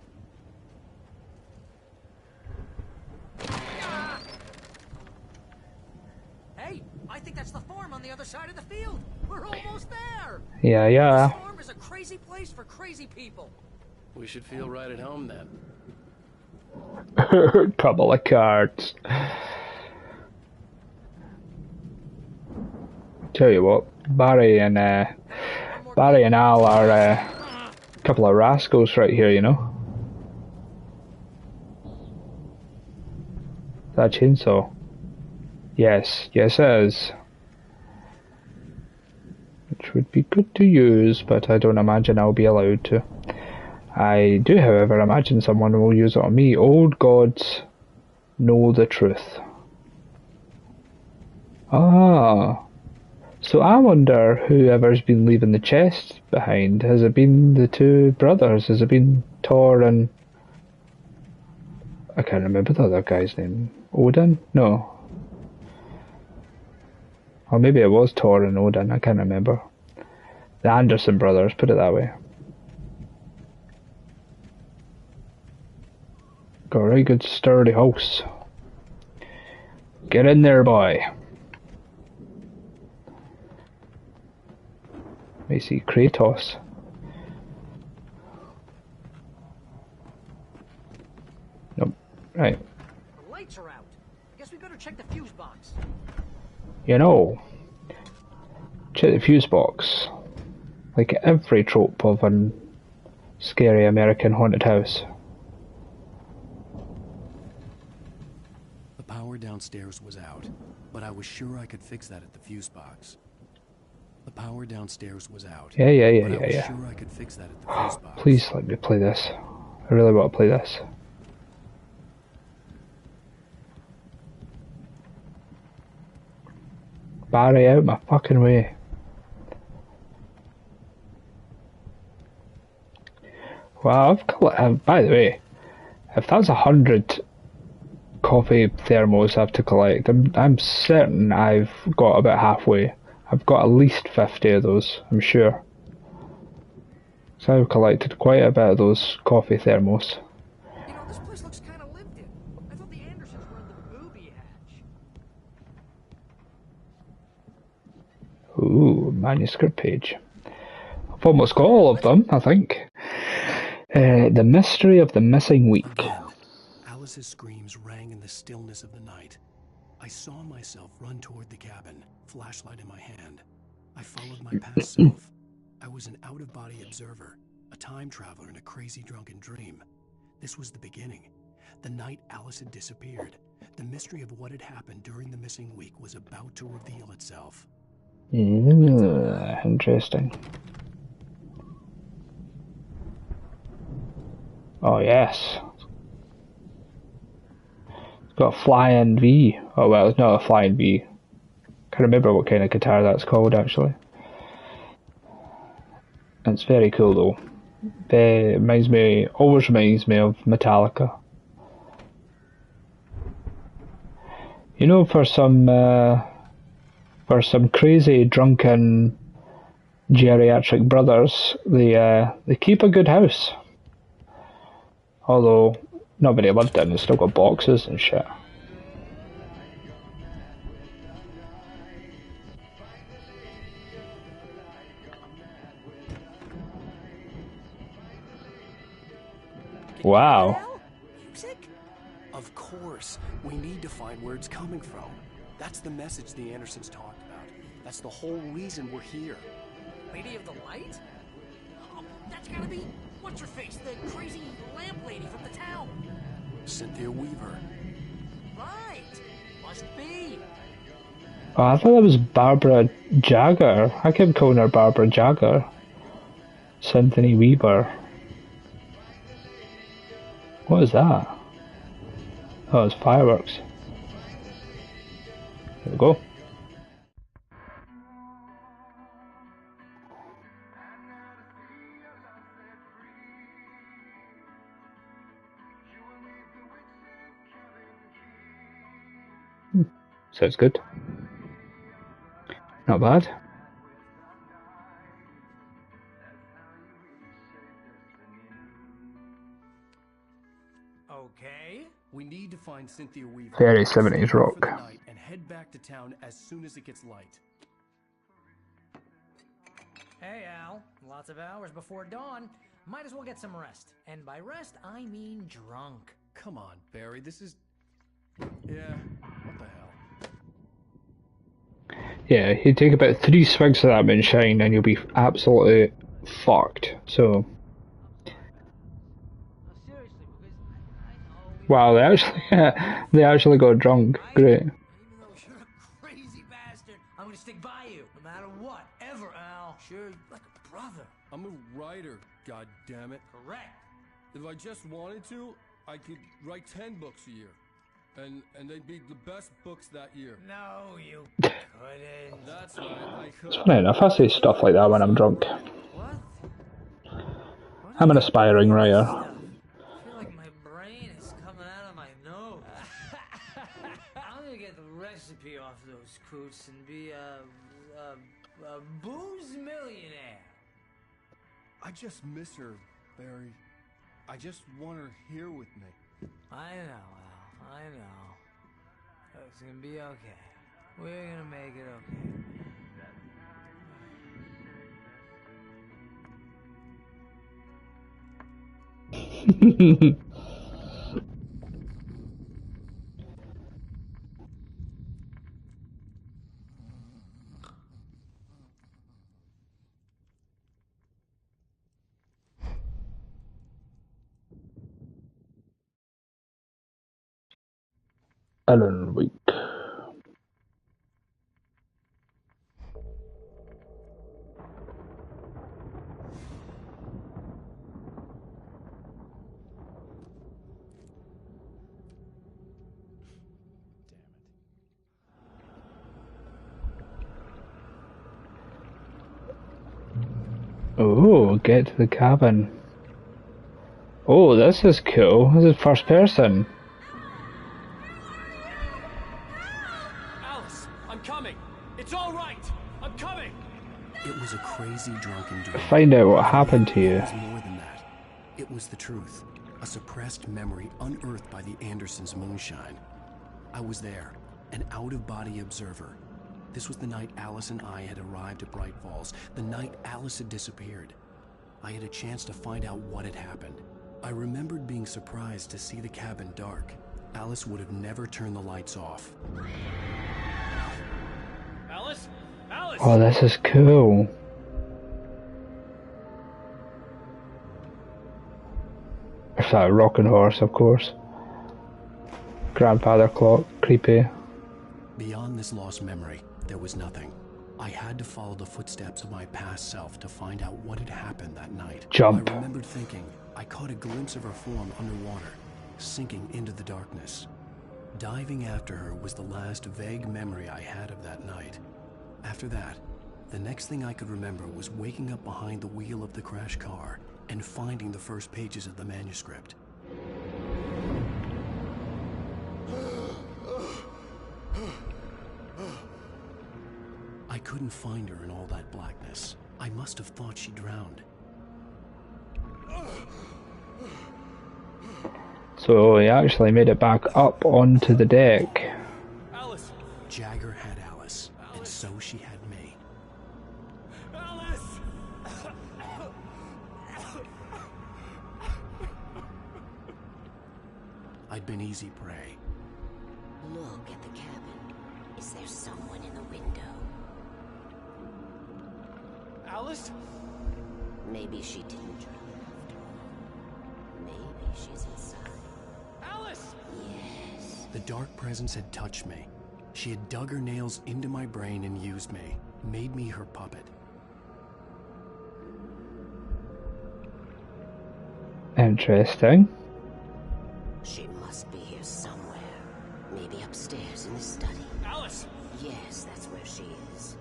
Hey, I think that's the farm on the other side of the field. We're almost there. Yeah. This farm is a crazy place for crazy people. We should feel right at home then. Couple of cards. Tell you what, Barry and Al are a couple of rascals right here, you know. That chainsaw. Yes it is. Which would be good to use, but I don't imagine I'll be allowed to. I do, however, imagine someone will use it on me. Old gods know the truth. Ah. So I wonder whoever's been leaving the chest behind. Has it been the two brothers? Has it been Thor and... I can't remember the other guy's name. Odin? No. Or maybe it was Thor and Odin, I can't remember. The Anderson brothers, put it that way. Got a very good sturdy house. Get in there, boy. I see Kratos. Nope. Right. The lights are out. Guess we better check the fuse box. You know, check the fuse box. Like every trope of a scary American haunted house. The power downstairs was out, but I was sure I could fix that at the fuse box. The power downstairs was out. Yeah. But I was sure I could fix that at the fuse box. Please let me play this. I really want to play this. Barry, out my fucking way. Wow, by the way, if that's 100 coffee thermos I have to collect, I'm certain I've got about halfway. I've got at least 50 of those, I'm sure. So I've collected quite a bit of those coffee thermos. You know, this place looks kind of lived in. I thought the Andersons were in the booby hatch. Ooh, manuscript page. I've almost got all of them, I think. The Mystery of the Missing Week. Again, Alice's screams rang in the stillness of the night. I saw myself run toward the cabin, flashlight in my hand. I followed my past self. I was an out-of-body observer, a time traveler in a crazy drunken dream. This was the beginning. The night Alice had disappeared. The mystery of what had happened during the missing week was about to reveal itself. Interesting. Oh yes. It's got a flying V. Oh well, it's not a flying V. Can't remember what kind of guitar that's called actually. It's very cool though. Always reminds me of Metallica. You know, for some crazy drunken geriatric brothers, they keep a good house. Although nobody lived in it, it's still got boxes and shit. Wow. Music? Of course. We need to find where it's coming from. That's the message the Andersons talked about. That's the whole reason we're here. Lady of the Light? Oh, that's gotta be... What's-her-face? The crazy lamp lady from the town. Cynthia Weaver. Right. Must be. Oh, I thought that was Barbara Jagger. I kept calling her Barbara Jagger. Cynthia Weaver. What is that? Oh, it's fireworks. There we go. Sounds good. Not bad. Okay. We need to find Cynthia Weaver. Very 70s rock. For the night and head back to town as soon as it gets light. Hey, Al. Lots of hours before dawn. Might as well get some rest. And by rest, I mean drunk. Come on, Barry. This is... Yeah, what the hell? Yeah, you take about 3 swigs of that moonshine and you'll be absolutely fucked. So... Wow, they actually got drunk. Great. Even though you're a crazy bastard, I'm gonna stick by you, no matter what, ever, Al. Sure, like a brother. I'm a writer, goddammit. Correct. If I just wanted to, I could write 10 books a year. And they'd be the best books that year. No, you couldn't. That's right, I could. It's funny enough, I say stuff like that when I'm drunk. What? I'm an aspiring writer. I feel like my brain is coming out of my nose. I'm gonna get the recipe off those coots and be a booze millionaire. I just miss her, Barry. I just want her here with me. I know, Al. I know. It's gonna be okay. We're gonna make it okay. Alan Wake. Oh, get to the cabin. Oh, this is cool. This is first person. Alice, I'm coming. It's all right. I'm coming. It was a crazy drunken dream. Find out what happened to you. It was more than that. It was the truth. A suppressed memory unearthed by the Andersons' moonshine. I was there, an out-of-body observer. This was the night Alice and I had arrived at Bright Falls, the night Alice had disappeared. I had a chance to find out what had happened. I remembered being surprised to see the cabin dark. Alice would have never turned the lights off. Alice? Alice! Oh, this is cool. There's that rocking horse, of course. Grandfather clock, creepy. Beyond this lost memory, there was nothing. I had to follow the footsteps of my past self to find out what had happened that night. Jump. I remembered thinking I caught a glimpse of her form underwater, sinking into the darkness. Diving after her was the last vague memory I had of that night. After that, the next thing I could remember was waking up behind the wheel of the crashed car and finding the first pages of the manuscript. I couldn't find her in all that blackness. I must have thought she drowned. So he actually made it back up onto the deck. Alice! Jagger had Alice, and so she had me. Alice! I'd been easy prey. Look at the cabin. Is there someone in the window? Alice? Maybe she didn't drown after all. Maybe she's inside. Alice! Yes. The dark presence had touched me. She had dug her nails into my brain and used me, made me her puppet. Interesting. She must be here somewhere. Maybe upstairs in the study. Alice! Yes, that's where she is.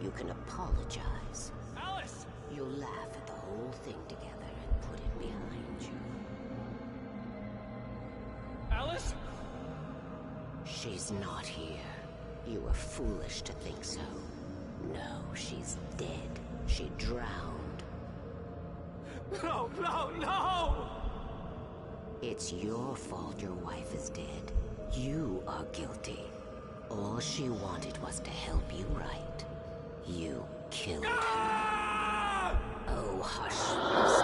You can apologize. Alice! You'll laugh at the whole thing together and put it behind you. Alice? She's not here. You were foolish to think so. No, she's dead. She drowned. No, no, no! It's your fault your wife is dead. You are guilty. All she wanted was to help you right. You killed her. Oh, hush.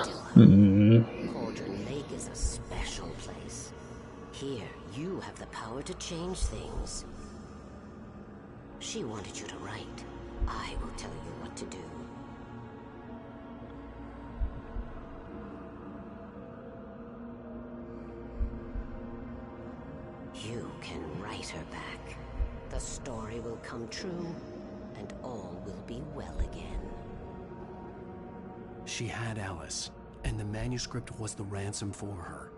Still her. Cauldron Lake is a special place. Here, you have the power to change things. She wanted you to write. I will tell you what to do. You can write her back. The story will come true, and all will be well again. She had Alice, and the manuscript was the ransom for her.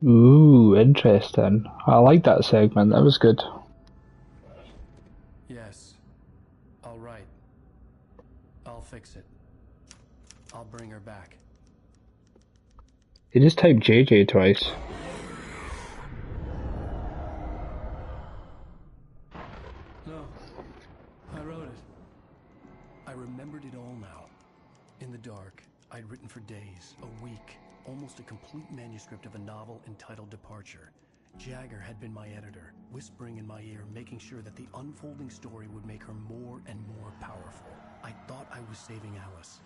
Ooh, interesting. I like that segment. That was good. Yes. All right. I'll fix it. I'll bring her back. He just typed JJ twice. No. I wrote it. I remembered it all now. In the dark, I'd written for days, a week, almost a complete manuscript of a novel entitled Departure. Jagger had been my editor, whispering in my ear, making sure that the unfolding story would make her more and more powerful. I thought I was saving Alice.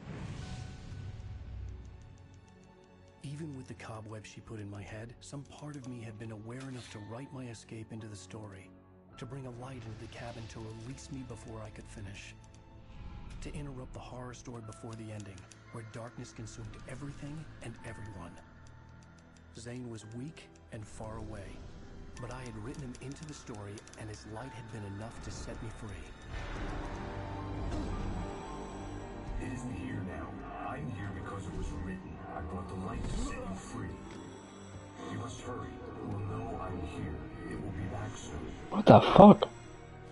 Even with the cobweb she put in my head, some part of me had been aware enough to write my escape into the story, to bring a light into the cabin to release me before I could finish, to interrupt the horror story before the ending, where darkness consumed everything and everyone. Zane was weak and far away, but I had written him into the story, and his light had been enough to set me free. It isn't here now. I'm here because it was written. I brought the light to set you free. You must hurry. It will know I'm here. It will be back soon. What the fuck?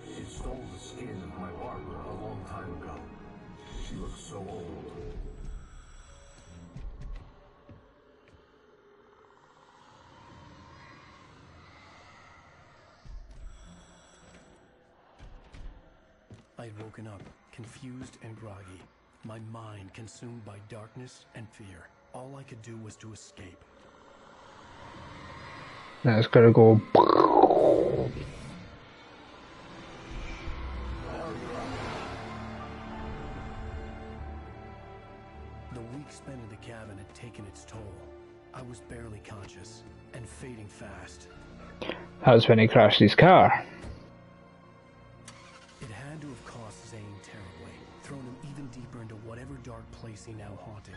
It stole the skin of my Barbara a long time ago. She looks so old. I had woken up, confused and groggy, my mind consumed by darkness and fear. All I could do was to escape. Now it's gonna go. The week spent in the cabin had taken its toll. I was barely conscious and fading fast. That was when he crashed his car. It had to have cost Zane terribly, thrown him even deeper into whatever dark place he now haunted.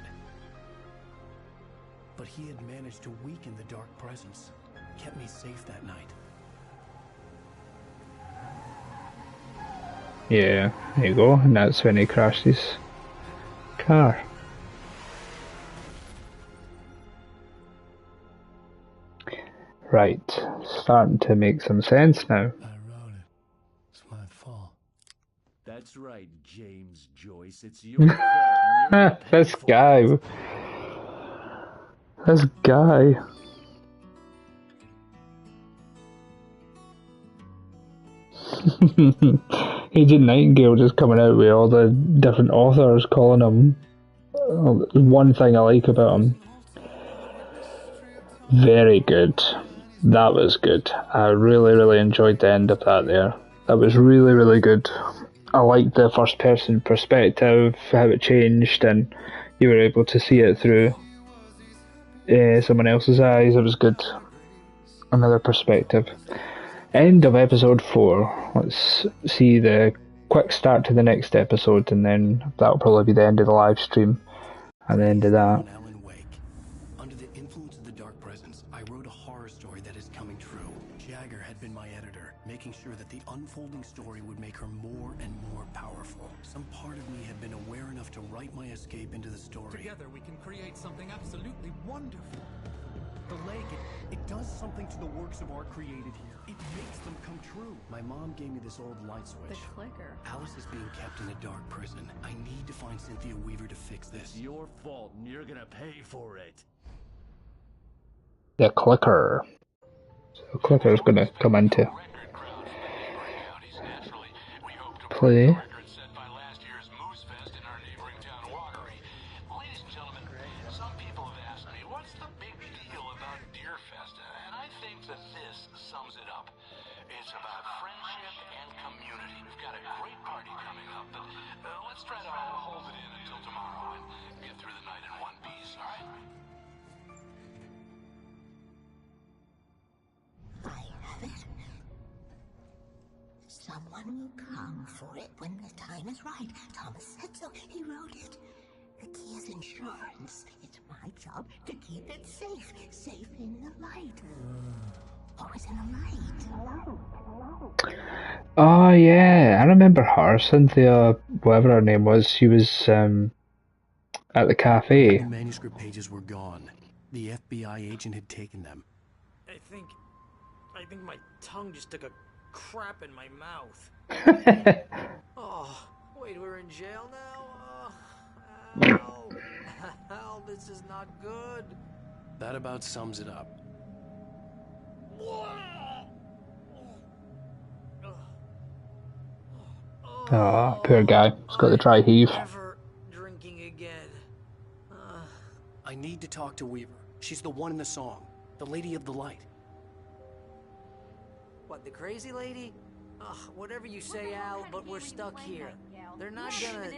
But he had managed to weaken the dark presence, kept me safe that night. Yeah, there you go, and that's when he crashed his car. Right, starting to make some sense now. I wrote it. It's my fault. That's right, James Joyce. It's your fault. This guy. This guy. Agent Nightingale just coming out with all the different authors calling him. One thing I like about him. Very good. That was good. I really enjoyed the end of that there. That was really good. I liked the first person perspective, how it changed, and you were able to see it through someone else's eyes. It was good. Another perspective. End of episode 4. Let's see the quick start to the next episode, and then that'll probably be the end of the live stream at the end of that. Under the influence of the dark presence, I wrote a horror story that is coming true. Jagger had been my editor, making sure that the unfolding story would make her more and more powerful. Some part of me had been aware enough to write my escape into the story. Together we can create something absolutely wonderful. The lake, it does something to the works of art created here. It makes them come true. My mom gave me this old light switch. The clicker. Alice is being kept in a dark prison. I need to find Cynthia Weaver to fix this. It's your fault, and you're gonna pay for it. The clicker. So the clicker is going to come into play. Someone will come for it when the time is right. Thomas said so. He wrote it. The key is insurance. It's my job to keep it safe. Safe in the light. Always in the light. Oh yeah, I remember her, Cynthia, whatever her name was. She was at the cafe. The manuscript pages were gone. The FBI agent had taken them. I think my tongue just took a crap in my mouth. Oh, wait, we're in jail now? Ow, this is not good. That about sums it up. Oh, poor guy. He's got the dry heave. Never drinking again. I need to talk to Weaver. She's the one in the song. The Lady of the Light. What, the crazy lady? Ugh, whatever you say, Al, but we're stuck here. They're not gonna...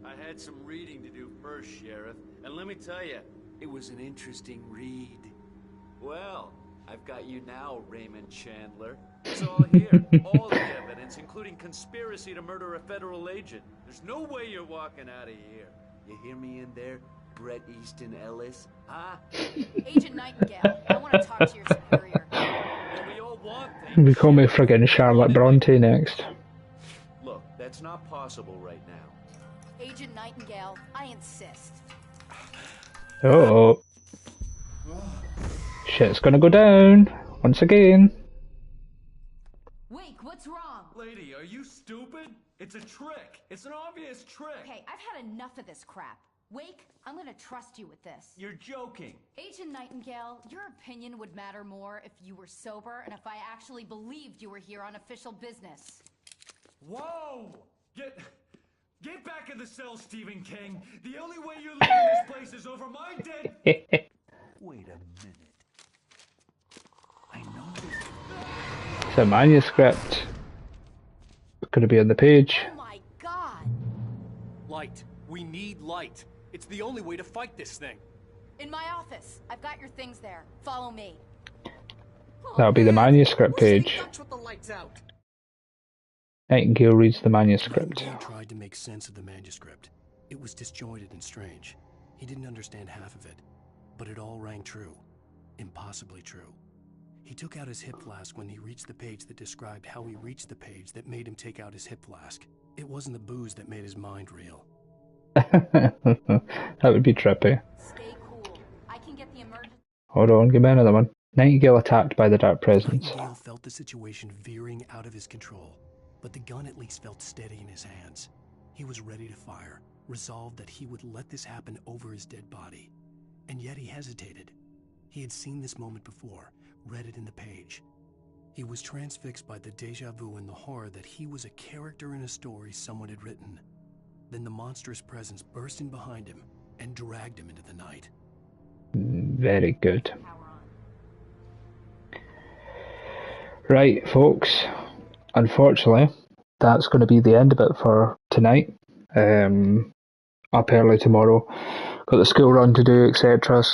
I had some reading to do first, Sheriff, and let me tell you, it was an interesting read. Well, I've got you now, Raymond Chandler. It's all here, all the evidence, including conspiracy to murder a federal agent. There's no way you're walking out of here. You hear me in there? Bret Easton Ellis, huh? Agent Nightingale, I want to talk to your superior. Well, we all want things. We call me friggin' Charlotte Bronte next. Look, that's not possible right now. Agent Nightingale, I insist. Oh. Shit's gonna go down once again. Wake, what's wrong? Lady, are you stupid? It's a trick. It's an obvious trick. Okay, I've had enough of this crap. Wake, I'm gonna trust you with this. You're joking. Agent Nightingale, your opinion would matter more if you were sober and if I actually believed you were here on official business. Whoa! Get back in the cell, Stephen King. The only way you're leaving this place is over my dead... Wait a minute. I know this. It's a manuscript. It's gonna be on the page. Oh my god! Light. We need light. It's the only way to fight this thing. In my office. I've got your things there. Follow me. That'll be the manuscript page. With the lights out. Nightingale reads the manuscript. Nightingale tried to make sense of the manuscript. It was disjointed and strange. He didn't understand half of it, but it all rang true. Impossibly true. He took out his hip flask when he reached the page that described how he reached the page that made him take out his hip flask. It wasn't the booze that made his mind reel. That would be trippy. Stay cool. I can get the emergency. Hold on, give me another one. Nightingale attacked by the Dark Presence. Nightingale felt the situation veering out of his control, but the gun at least felt steady in his hands. He was ready to fire, resolved that he would let this happen over his dead body. And yet he hesitated. He had seen this moment before, read it in the page. He was transfixed by the déjà vu and the horror that he was a character in a story someone had written. Then the monstrous presence burst in behind him and dragged him into the night. Very good. Right, folks. Unfortunately, that's going to be the end of it for tonight. Up early tomorrow. Got the school run to do, etc.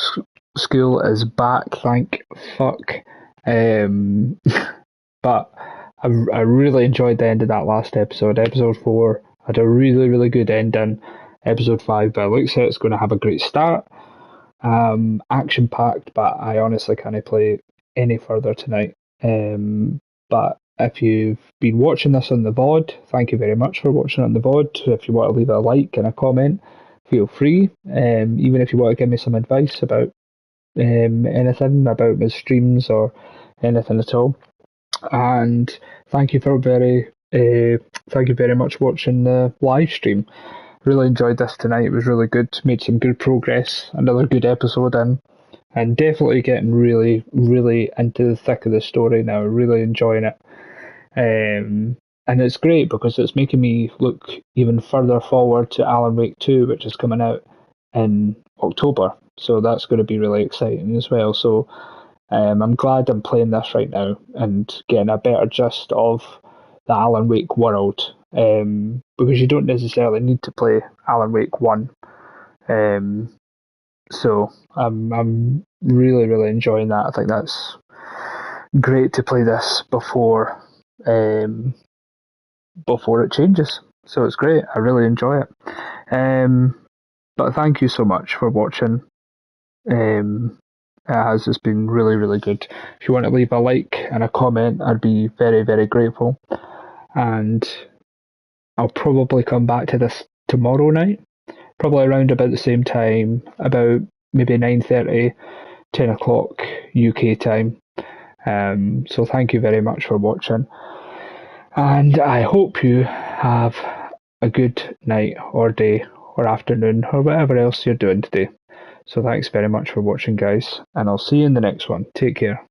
School is back, thank fuck. But I really enjoyed the end of that last episode. Episode 4 had a really, really good ending. Episode 5, by the looks of it, it's going to have a great start. Action-packed, but I honestly can't play any further tonight. But if you've been watching this on the VOD, thank you very much for watching on the VOD. If you want to leave a like and a comment, feel free. Even if you want to give me some advice about anything, about my streams or anything at all. And thank you very much for watching the live stream. Really enjoyed this tonight. It was really good. Made some good progress. Another good episode in. And definitely getting really, really into the thick of the story now. Really enjoying it. And it's great because it's making me look even further forward to Alan Wake 2, which is coming out in October. So that's going to be really exciting as well. So I'm glad I'm playing this right now and getting a better gist of the Alan Wake world. Because you don't necessarily need to play Alan Wake 1. So I'm really, really enjoying that. I think that's great to play this before it changes. So it's great. I really enjoy it. But thank you so much for watching. It's been really, really good. If you want to leave a like and a comment, I'd be very, very grateful. And I'll probably come back to this tomorrow night, probably around about the same time, about maybe 9:30, 10 o'clock UK time. So thank you very much for watching. And I hope you have a good night or day or afternoon or whatever else you're doing today. So thanks very much for watching, guys, and I'll see you in the next one. Take care.